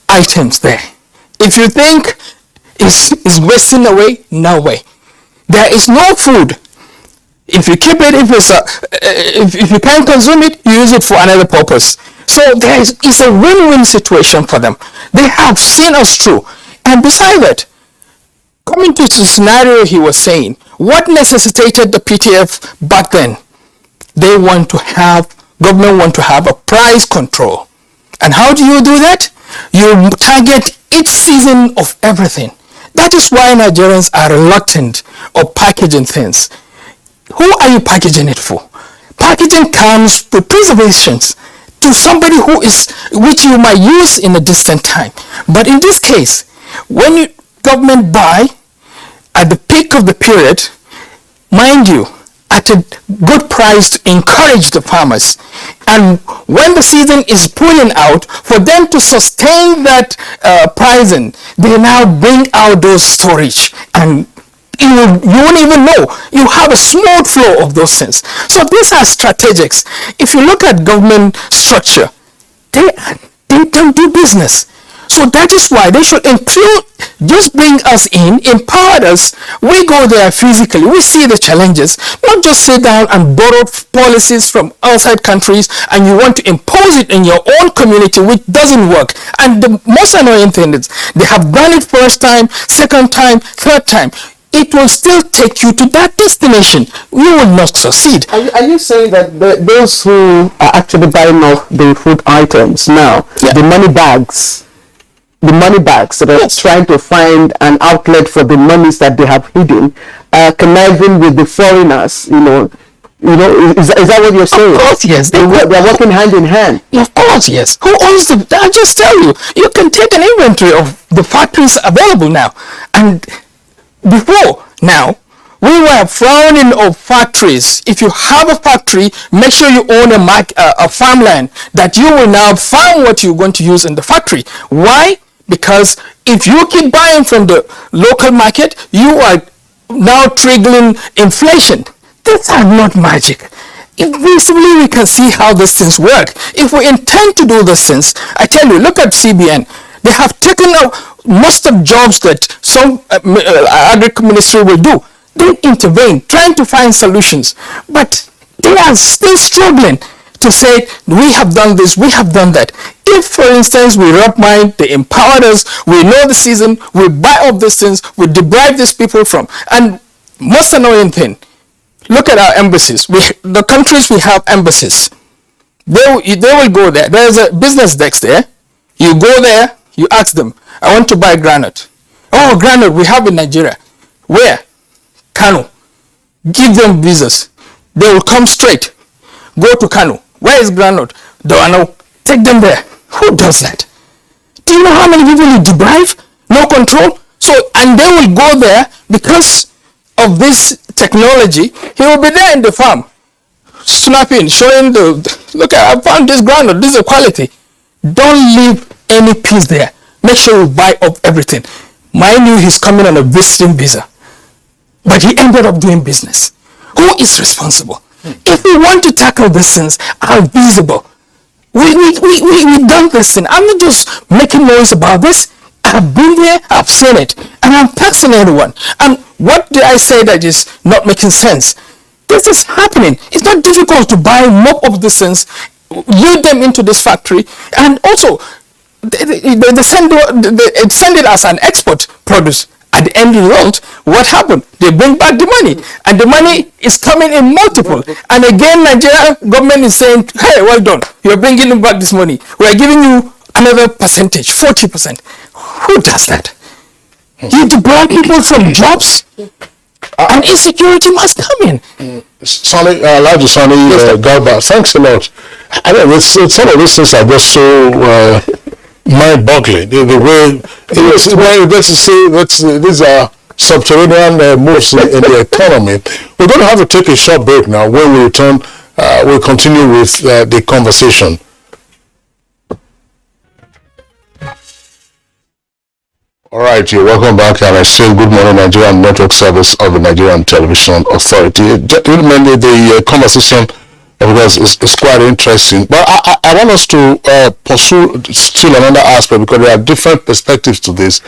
items there. If you think it's wasting away, no way. There is no food. If you keep it, if you can't consume it, you use it for another purpose. So it's a win-win situation for them. They have seen us through. And besides that, coming to the scenario he was saying, what necessitated the PTF back then? Government want to have a price control. And how do you do that? You target each season of everything. That is why Nigerians are reluctant of packaging things. Who are you packaging it for? Packaging comes with preservations to somebody which you might use in a distant time. But in this case, when government buy at the peak of the period, mind you, at a good price to encourage the farmers, and when the season is pulling out, for them to sustain that pricing, they now bring out those storage, and you won't even know. You have a smooth flow of those things. So these are strategics. If you look at government structure, they don't do business. So that is why they should include, just bring us in, empower us. We go there physically, we see the challenges, not just sit down and borrow policies from outside countries and you want to impose it in your own community, which doesn't work. And the most annoying thing is, they have done it first time, second time, third time. It will still take you to that destination. You will not succeed. Are you saying that those who are actually buying off the food items now, the money bags that are trying to find an outlet for the monies that they have hidden, conniving with the foreigners, is that what you're saying? Of course, yes. They're working hand in hand. Of course, yes. Who owns them? I'll just tell you. You can take an inventory of the factories available now. And before now, we were frowning of factories. If you have a factory, make sure you own a farmland that you will now farm what you're going to use in the factory. Why? Because if you keep buying from the local market, you are now triggering inflation. These are not magic. Visibly, we can see how these things work. If we intend to do these things, I tell you, look at CBN. They have taken out most of jobs that some agriculture ministry will do. They intervene, trying to find solutions. But they are still struggling to say, we have done this, we have done that. If, for instance, we rub mind, they empowered us, we know the season, we buy up these things, we deprive these people from. And most annoying thing, look at our embassies. The countries we have embassies, they will go there. There's a business desk there. You go there, you ask them, I want to buy granite. Oh, granite, we have in Nigeria. Where? Kano. Give them visas. They will come straight. Go to Kano. Where is granite? Doano. Take them there. Who does that? Do you know how many people you deprive? No control. So, and they will go there because of this technology. He will be there in the farm, snapping, showing look, I found this granite, this is quality. Don't leave any piece there. Make sure you buy up everything. Mind you, he's coming on a visiting visa, but he ended up doing business. Who is responsible? If we want to tackle these things, are visible. We've done this thing. I'm not just making noise about this. I've been there, I've seen it, and I'm texting everyone. And what did I say that is not making sense? This is happening. It's not difficult to buy more of these things, load them into this factory, and also they send it as an export produce. At the end result, what happened? They bring back the money, and the money is coming in multiple. And again, Nigeria government is saying, hey, well done, you're bringing back this money. We're giving you another percentage, 40%. Who does that? You deprive people from jobs, and insecurity must come in. Sonny, Elijah Sonny, Garba, thanks a lot. I mean, some of these things are just so mind-boggling. The way, let's say, these are subterranean moves in the economy. We're going to have to take a short break now. When we return, we'll continue with the conversation. All right, you're welcome back, and I say good morning, Nigerian Network Service of the Nigerian Television Authority. Gentlemen, the conversation, because it's quite interesting, but I want us to pursue still another aspect, because there are different perspectives to this.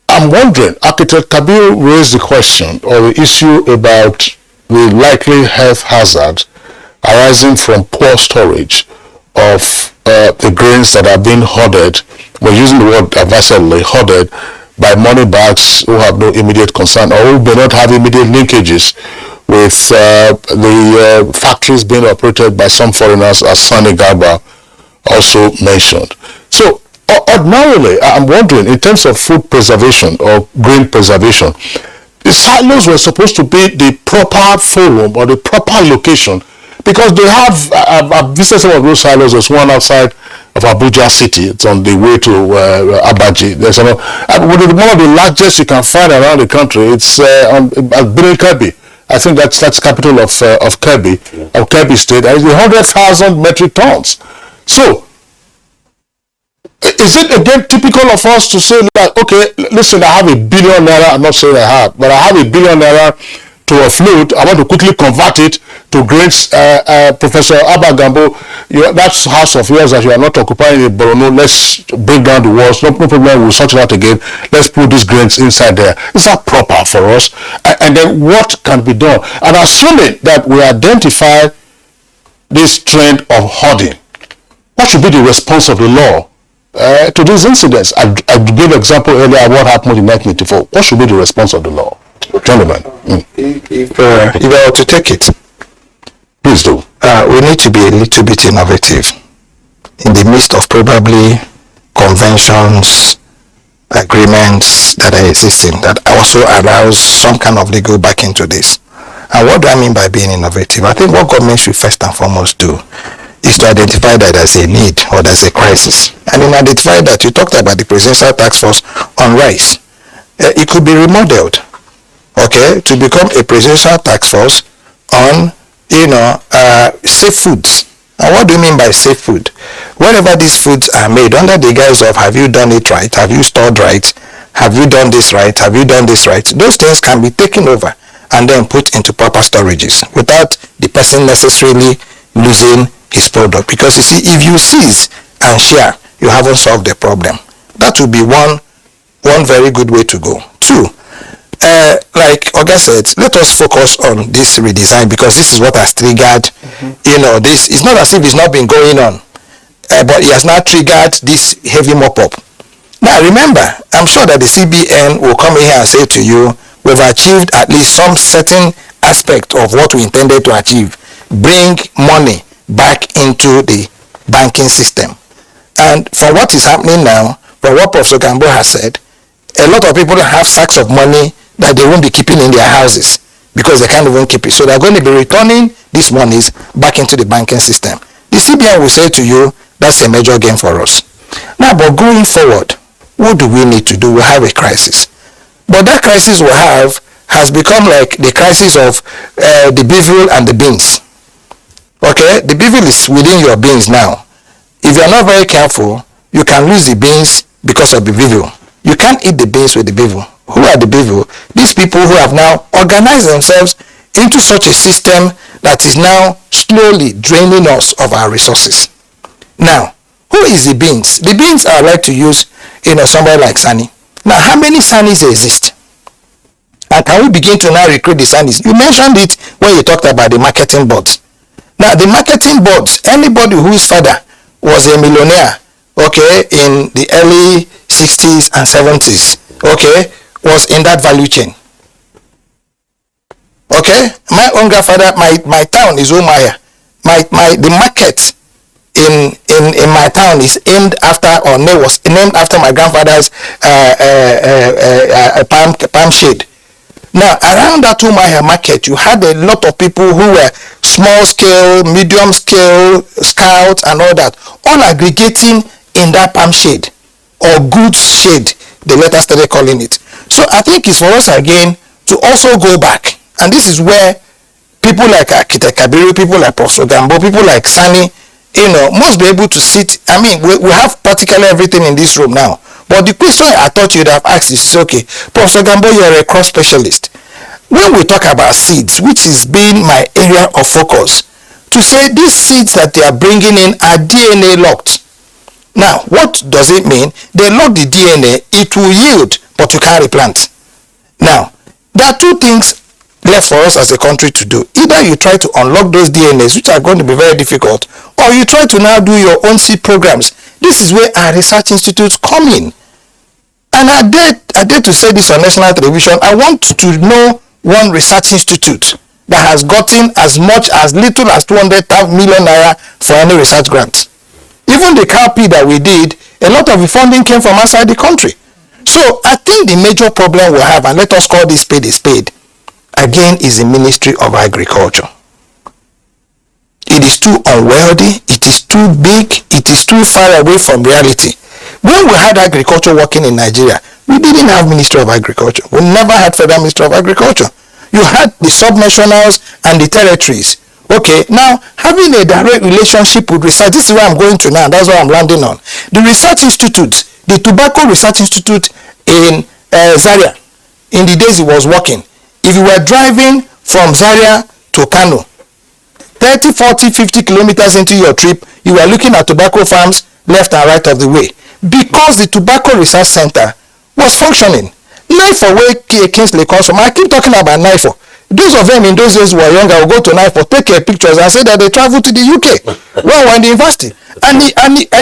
I'm wondering, Architect Kabir raised the question or the issue about the likely health hazard arising from poor storage of the grains that are being hoarded. We're using the word advisedly, hoarded by money bags who have no immediate concern, or who may not have immediate linkages with the factories being operated by some foreigners, as Sani Garba also mentioned. So ordinarily, I'm wondering, in terms of food preservation or grain preservation, the silos were supposed to be the proper forum or the proper location, because they have, I've visited some of those silos. There's one outside of Abuja city. It's on the way to Abuja. There's one of the largest you can find around the country. It's at Kebbi. I think that's capital of Kebbi, of Kebbi State. And it's 100,000 metric tons. So, is it again typical of us to say, like, okay, listen, I have $1 billion naira. I'm not saying I have, but I have $1 billion naira to offload. I want to quickly convert it to grains. Professor Abba Gambo, that's house of yours that you are not occupying in Borno. Let's break down the walls. No problem. We'll sort it out again. Let's put these grains inside there. Is that proper for us? And then what can be done? And assuming that we identify this trend of hoarding, what should be the response of the law to these incidents? I gave an example earlier of what happened in 1994. What should be the response of the law? Gentlemen, if I were to take it, please do. We need to be a little bit innovative in the midst of probably conventions, agreements that are existing that also arouse some kind of legal back into this. And what do I mean by being innovative? I think what government should first and foremost do is to identify that there's a need or there's a crisis. And in identifying that, you talked about the Presidential Task Force on Rice. It could be remodeled, okay, to become a Presidential Task Force on, safe foods. And what do you mean by safe food? Whenever these foods are made under the guise of, have you done it right? Have you stored right? Have you done this right? Have you done this right? Those things can be taken over and then put into proper storages without the person necessarily losing his product. Because you see, if you seize and share, you haven't solved the problem. That would be one very good way to go. Two, like Oga said, let us focus on this redesign, because this is what has triggered, this. It's not as if it's not been going on, but it has now triggered this heavy mop-up. Now remember, I'm sure that the CBN will come in here and say to you, we've achieved at least some certain aspect of what we intended to achieve. Bring money back into the banking system. And for what is happening now, from what Professor Gambo has said, a lot of people have sacks of money that they won't be keeping in their houses because they can't even keep it. So they're going to be returning these monies back into the banking system. The CBN will say to you, that's a major gain for us. Now, but going forward, what do we need to do? We have a crisis. But that crisis we have has become like the crisis of the bevel and the beans. Okay, the bevel is within your beans now. If you're not very careful, you can lose the beans because of the bevel. You can't eat the beans with the bevel. Who are the bevel? These people who have now organized themselves into such a system that is now slowly draining us of our resources. Now, who is the beans? The beans are like to use, somebody like Sani. Now, how many Sanis exist? And can we begin to now recruit the Sanis? You mentioned it when you talked about the marketing boards. Now, the marketing boards, anybody whose father was a millionaire, okay, in the early 60s and 70s, okay, was in that value chain. Okay, my own grandfather, my town is Umaya. The market in my town is named after, or was named after my grandfather's palm shade. Now, around that Umaya market, you had a lot of people who were small scale, medium scale, scouts and all that, all aggregating in that palm shade, or goods shade, they later started calling it. So I think it's for us again to also go back. And this is where people like Architect Kabiru, people like Professor Gambo, people like Sani, must be able to sit. I mean, we have practically everything in this room now. But the question I thought you'd have asked is, okay, Professor Gambo, you're a crop specialist. When we talk about seeds, which has been my area of focus, to say these seeds that they are bringing in are DNA locked. Now, what does it mean? They lock the DNA, it will yield, but you can't replant. Now, there are two things left for us as a country to do. Either you try to unlock those DNAs, which are going to be very difficult, or you try to now do your own seed programs. This is where our research institutes come in. And I dare to say this on national television. I want to know one research institute that has gotten as little as 200 million naira for any research grant. Even the cowpea that we did, a lot of the funding came from outside the country. So I think the major problem we have, and let us call this spade a spade, again, is the Ministry of Agriculture. It is too unwieldy, it is too big, it is too far away from reality. When we had agriculture working in Nigeria, we didn't have Ministry of Agriculture. We never had Federal Ministry of Agriculture. You had the subnationals and the territories. Okay, now having a direct relationship with research, this is where I'm going to now, that's what I'm landing on. The research institutes, the Tobacco Research Institute in Zaria, in the days it was working, if you were driving from Zaria to Kano, 30, 40, 50 kilometers into your trip, you were looking at tobacco farms left and right of the way. Because the Tobacco Research Center was functioning. NIFO, where Kingsley comes from, I keep talking about NIFO. Those of them in those days who were younger will go to NIFO, take pictures and say that they traveled to the UK when we were in the university. And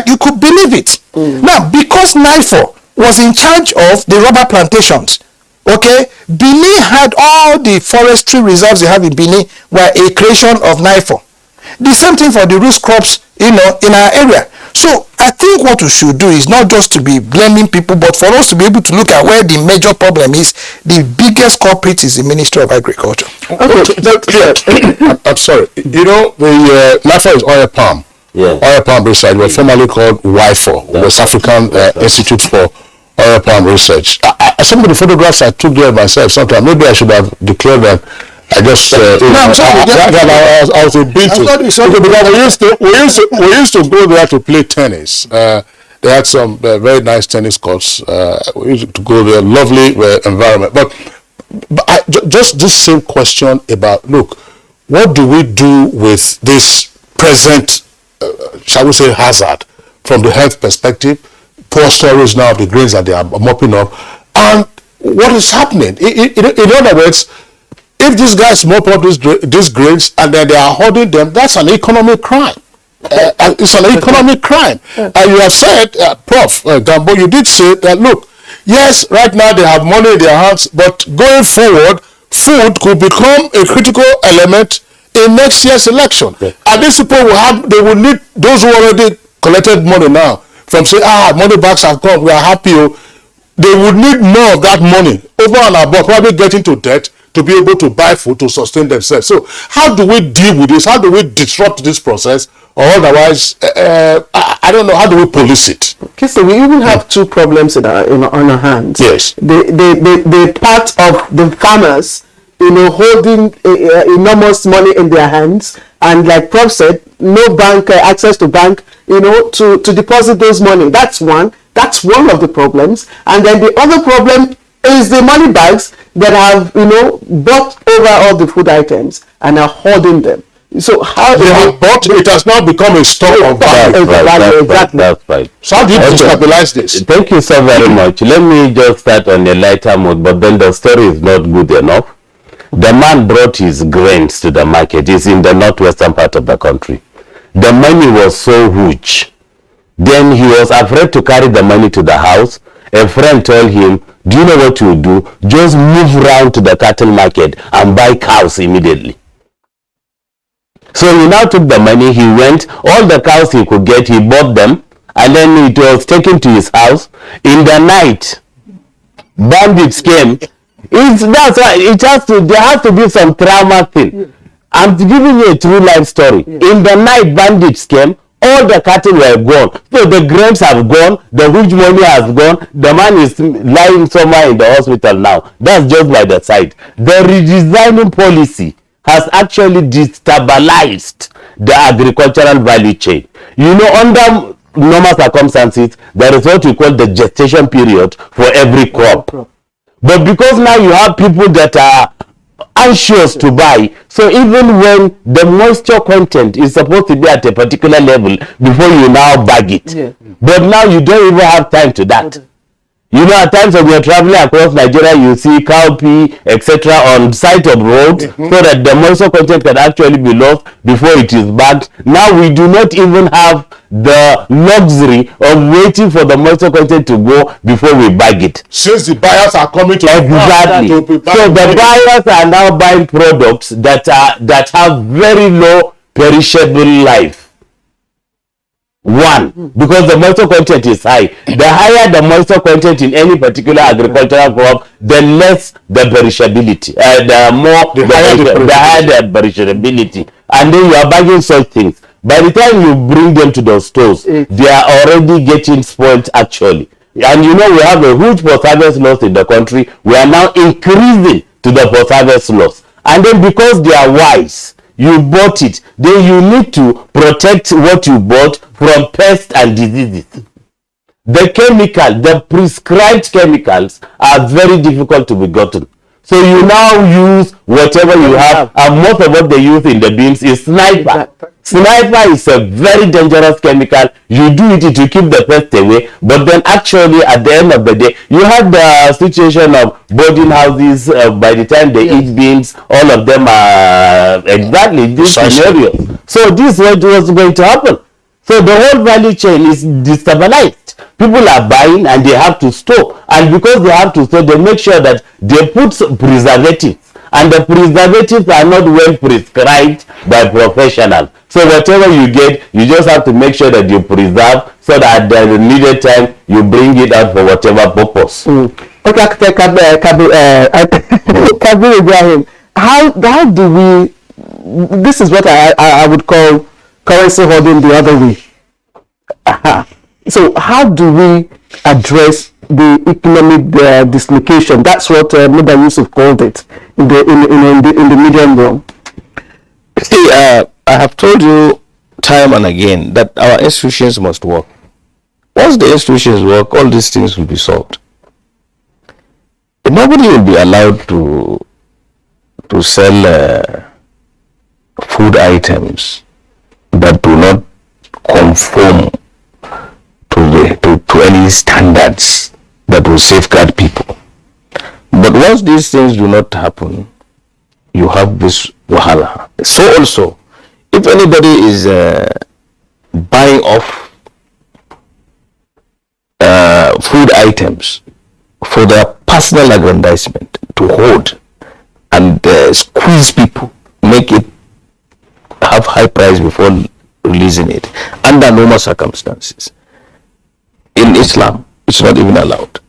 you could believe it. Now, because NIFO was in charge of the rubber plantations, okay, Benin had all the forestry reserves you have in Benin were a creation of NIFO. The same thing for the root crops, in our area. So I think what we should do is not just to be blaming people, but for us to be able to look at where the major problem is. The biggest culprit is the Ministry of Agriculture. Okay. I'm sorry. The NIFO is oil palm. Yeah. Oil palm research was formerly called WIFO, West African Institute for Oil Palm Research. Some of the photographs I took there myself, sometimes maybe I should have declared that. I just I was a bit we used to go there to play tennis. They had some very nice tennis courts. We used to go there, lovely environment. But just this same question about, look, what do we do with this present, shall we say, hazard from the health perspective? Poor storage now of the grains that they are mopping up, and what is happening? In other words, if these guys mop up these grains and then they are hoarding them, that's an economic crime. It's an economic crime. And you have said, Prof. Gambo, you did say that, look, yes, right now they have money in their hands, but going forward, food could become a critical element in next year's election. Okay. And these people they will need those who already collected money now from say, money bags have come, we are happy. They would need more of that money over and above, probably getting to debt to be able to buy food to sustain themselves. So how do we deal with this? How do we disrupt this process? Or otherwise, I don't know, how do we police it? Okay, so we even have two problems on our hands. Yes. The part of the farmers, holding enormous money in their hands, and like Prof said, no bank access to bank, to deposit those money. That's one of the problems. And then the other problem is the money bags that have, bought over all the food items and are hoarding them. So how they have bought, it has now become a stock of value. That's right. So how do you stabilize this? Thank you so very much. Let me just start on a lighter mood, but then the story is not good enough. The man brought his grains to the market. He's in the northwestern part of the country. The money was so huge. Then he was afraid to carry the money to the house. A friend told him, do you know what you do? Just move round to the cattle market and buy cows immediately. So he now took the money, he went, all the cows he could get, he bought them, and then it was taken to his house. In the night, bandits came. That's why there has to be some trauma thing. I'm giving you a true life story. In the night, bandits came, all the cattle were gone. So the grains have gone, the huge money has gone, the man is lying somewhere in the hospital now. That's just by the side. The redesigning policy has actually destabilized the agricultural value chain. You know, under normal circumstances, there is what we call the gestation period for every crop. But because now you have people that are anxious to buy, so even when the moisture content is supposed to be at a particular level before you now bag it, but now you don't even have time to that. You know, at times when you're traveling across Nigeria, you see cowpea, etc. on side of roads, so that the moisture content can actually be lost before it is bagged. Now we do not even have the luxury of waiting for the moisture content to go before we bag it. Since the buyers are coming to exactly, so the buyers are now buying products that have very low perishable life. One, because the moisture content is high. The higher the moisture content in any particular agricultural crop, the less the perishability, the higher the perishability. And then you are bagging such things. By the time you bring them to the stores, they are already getting spoiled actually. And you know, we have a huge post-harvest loss in the country. We are now increasing to the post-harvest loss. And then because they are wise, you bought it, then you need to protect what you bought from pests and diseases. The prescribed chemicals are very difficult to be gotten. So you now use whatever you have, and most of what they use in the beans is sniper. Sniper is a very dangerous chemical. You do it to keep the pest away, but then actually at the end of the day, you have the situation of boarding houses. By the time they eat beans, all of them are exactly this scenario. So this is what was going to happen. So the whole value chain is destabilized. People are buying and they have to store, and because they have to store, they make sure that they put preservatives, and the preservatives are not well prescribed by professionals. So whatever you get, you just have to make sure that you preserve, so that at the needed time you bring it out for whatever purpose. Okay, Kabir Ibrahim, how do we? This is what I would call currency holding the other way. So how do we address the economic dislocation? That's what Muda Yusuf called it in the medium run. See, I have told you time and again that our institutions must work. Once the institutions work, all these things will be solved. Nobody will be allowed to sell food items that do not conform to any standards that will safeguard people. But once these things do not happen, you have this wahala. So also, if anybody is buying off food items for their personal aggrandizement to hold and squeeze people, make it have high price before releasing it under normal circumstances, in Islam it's not even allowed.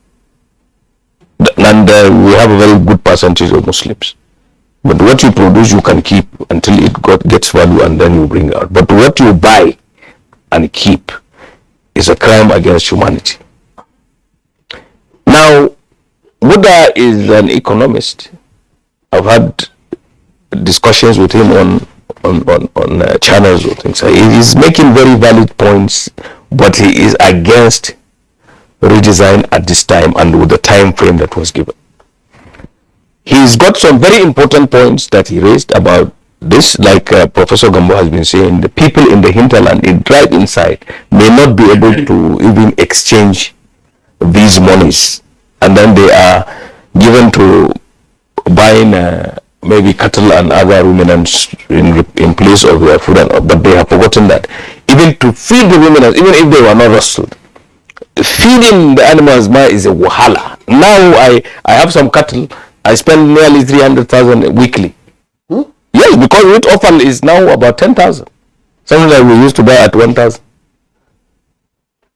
And we have a very good percentage of Muslims, but what you produce you can keep until it gets value, and then you bring out. But what you buy and keep is a crime against humanity. Now, Buddha is an economist. I've had discussions with him on channels or things. He is making very valid points, but he is against redesign at this time and with the time frame that was given. He's got some very important points that he raised about this, like Professor Gambo has been saying. The people in the hinterland, right inside, may not be able to even exchange these monies, and then they are given to buying maybe cattle and other ruminants in place of their food, but they have forgotten that even to feed the ruminants, even if they were not rustled, feeding the animals is a wahala. Now I have some cattle. I spend nearly 300,000 weekly. Yes, because wheat offal is now about 10,000. Something like we used to buy at 1,000.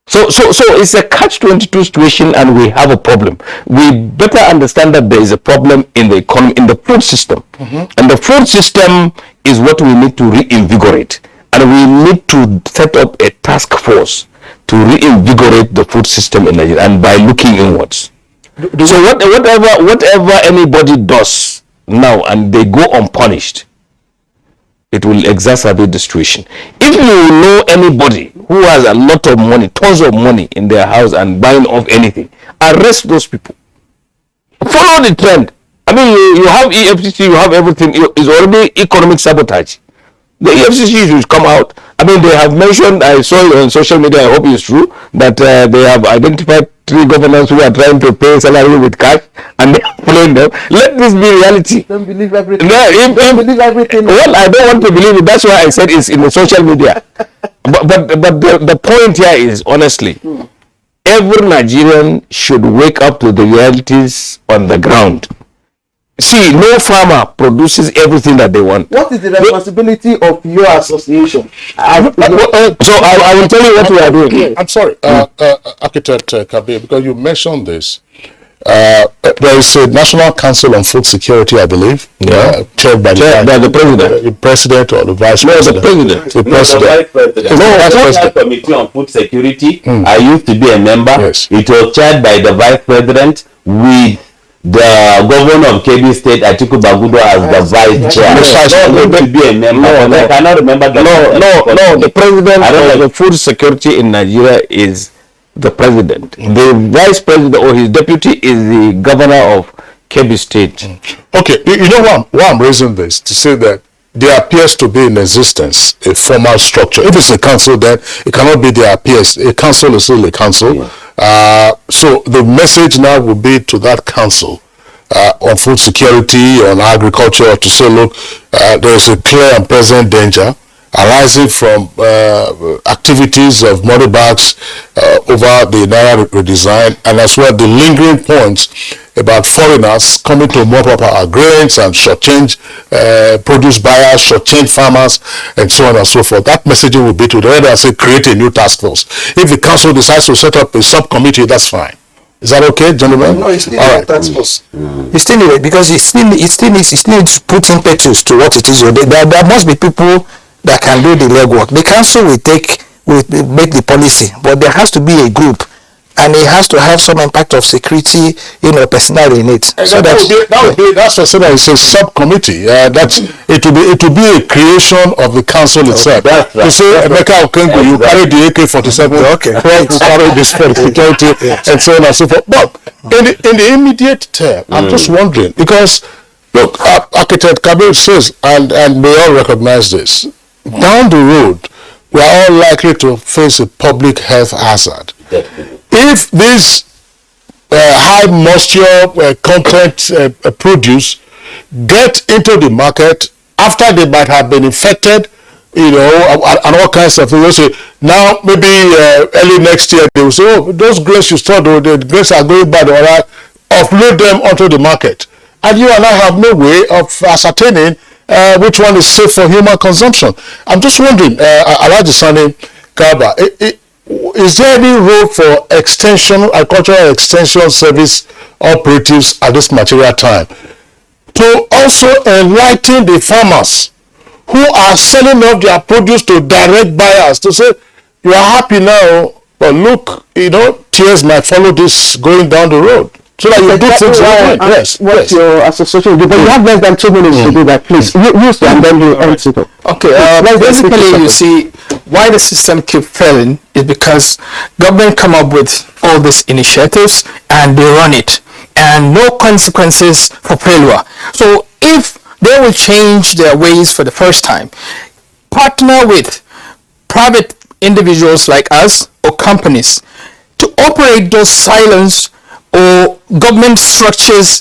So it's a catch-22 situation, and we have a problem. We better understand that there is a problem in the economy, in the food system. And the food system is what we need to reinvigorate. And we need to set up a task force to reinvigorate the food system in Nigeria, and by looking inwards. So whatever anybody does now and they go unpunished, it will exacerbate the situation. If you know anybody who has a lot of money, tons of money in their house and buying off anything, arrest those people. Follow the trend. I mean, you have EFCC, you have everything. It's already economic sabotage. The EFCC should come out. I mean, they have mentioned, I saw it on social media, I hope it's true, that they have identified 3 governors who are trying to pay salary with cash, and they are following them. Let this be reality. Don't believe everything. No, don't believe everything. Well, I don't want to believe it. That's why I said it's in the social media. But the point here is, honestly, every Nigerian should wake up to the realities on the ground. See, no farmer produces everything that they want. What is the responsibility of your association? So I will tell you what we are doing. I'm sorry, Architect Kabir, because you mentioned this. There is a National Council on Food Security, I believe, chaired by the president. The president or the vice president. The vice president. The Committee on Food Security. I used to be a member. Yes. It was chaired by the vice president with the governor of Kebbi State, Atiku Bagudo, as the vice chair. I used to be a member. I cannot remember the the president of the food security in Nigeria is the president. The vice president or his deputy is the governor of Kebbi State. Okay, you know why I'm raising this? To say that there appears to be in existence a formal structure. If it's a council, then it cannot be there appears. A council is still a council. Yeah. So the message now will be to that council on food security, on agriculture, to say, look, there is a clear and present danger arising from activities of money bags over the naira redesign, and as well the lingering points about foreigners coming to mop up our grains and shortchange produce buyers, shortchange farmers, and so on and so forth. That messaging will be to the other and say, create a new task force. If the council decides to set up a subcommittee, that's fine. Is that okay, gentlemen? No, it's still a task force. It's still a, because it still needs to put impetus to what it is. There must be people that can do the legwork. The council will make the policy, but there has to be a group, and it has to have some impact of security, personnel in it. So that's what I say. It's a subcommittee. It will be a creation of the council itself. To say, Emeka Okengo, you carry the AK-47, right? You carry this security, and so on and so forth. But in the immediate term, I'm just wondering, because look, Architect Kabir says, and we all recognize this. Down the road, we are all likely to face a public health hazard. If this high moisture content produce get into the market after they might have been infected, and all kinds of things. So now maybe early next year they will say, oh, those grains you stored, the grains are going bad, all right, offload them onto the market. And you and I have no way of ascertaining which one is safe for human consumption. I'm just wondering, Alhaji Sani Garba, is there any role for agricultural extension service operatives at this material time to also enlighten the farmers who are selling off their produce to direct buyers to say, you are happy now, but look, tears might follow this going down the road. So that you do things right. Yes. What's your association do? But you have less than 2 minutes to do that, please. Use and then you answer it. Okay, basically you see why the system keep failing is because government come up with all these initiatives and they run it, and no consequences for failure. So if they will change their ways for the first time, partner with private individuals like us or companies to operate those silos or government structures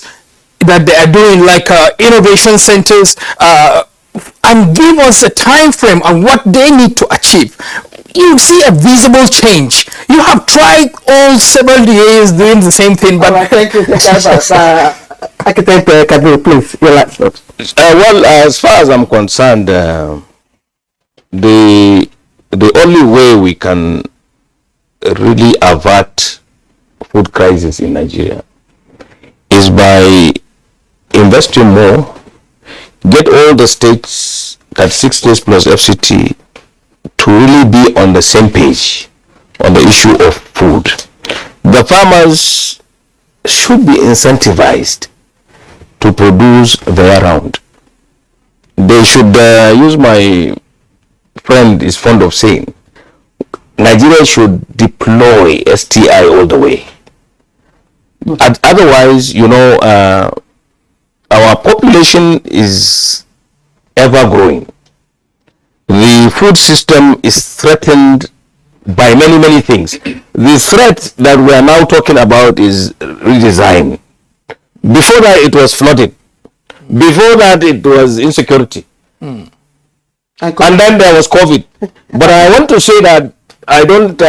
that they are doing, like innovation centers, and give us a time frame on what they need to achieve, you see a visible change. You have tried all several years doing the same thing, but thank you. Architect Kabir, please, your last thought. Well, as far as I'm concerned, the only way we can really avert food crisis in Nigeria is by investing more, get all the states, 36 states plus FCT, to really be on the same page on the issue of food. The farmers should be incentivized to produce their round. They should use, my friend is fond of saying, Nigeria should deploy STI all the way. And otherwise, you know, our population is ever growing. The food system is threatened by many things. The threat that we are now talking about is redesign. Before that, it was flooding. Before that, it was insecurity. And then there was COVID. But I want to say that I don't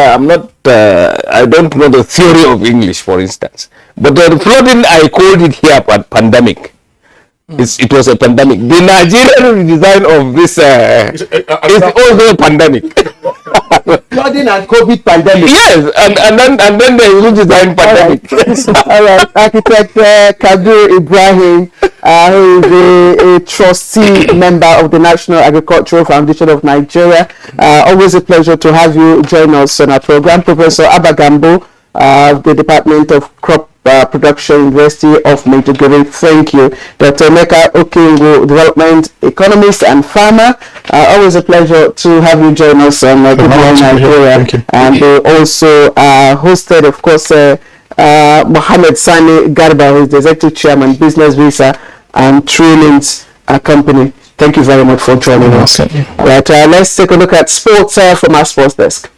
know the theory of English, for instance. But the flooding, I called it here a pandemic. It was a pandemic. The Nigerian redesign of this is also a pandemic. Flooding and COVID pandemic. Yes, and then the redesign pandemic. All right. Architect Kabir Ibrahim, who is a trustee member of the National Agricultural Foundation of Nigeria. Always a pleasure to have you join us on our program. Professor Abagambo, of the Department of Crop Production, University of Maiduguri. Thank you. Dr. Emeka Okengo, development economist and farmer. Always a pleasure to have you join us on Good Morning Nigeria. And also hosted, of course, Mohammed Sani Garba, who is the executive chairman, Business Visa and Trainings Company. Thank you very much for joining us. Right, let's take a look at sports from our sports desk.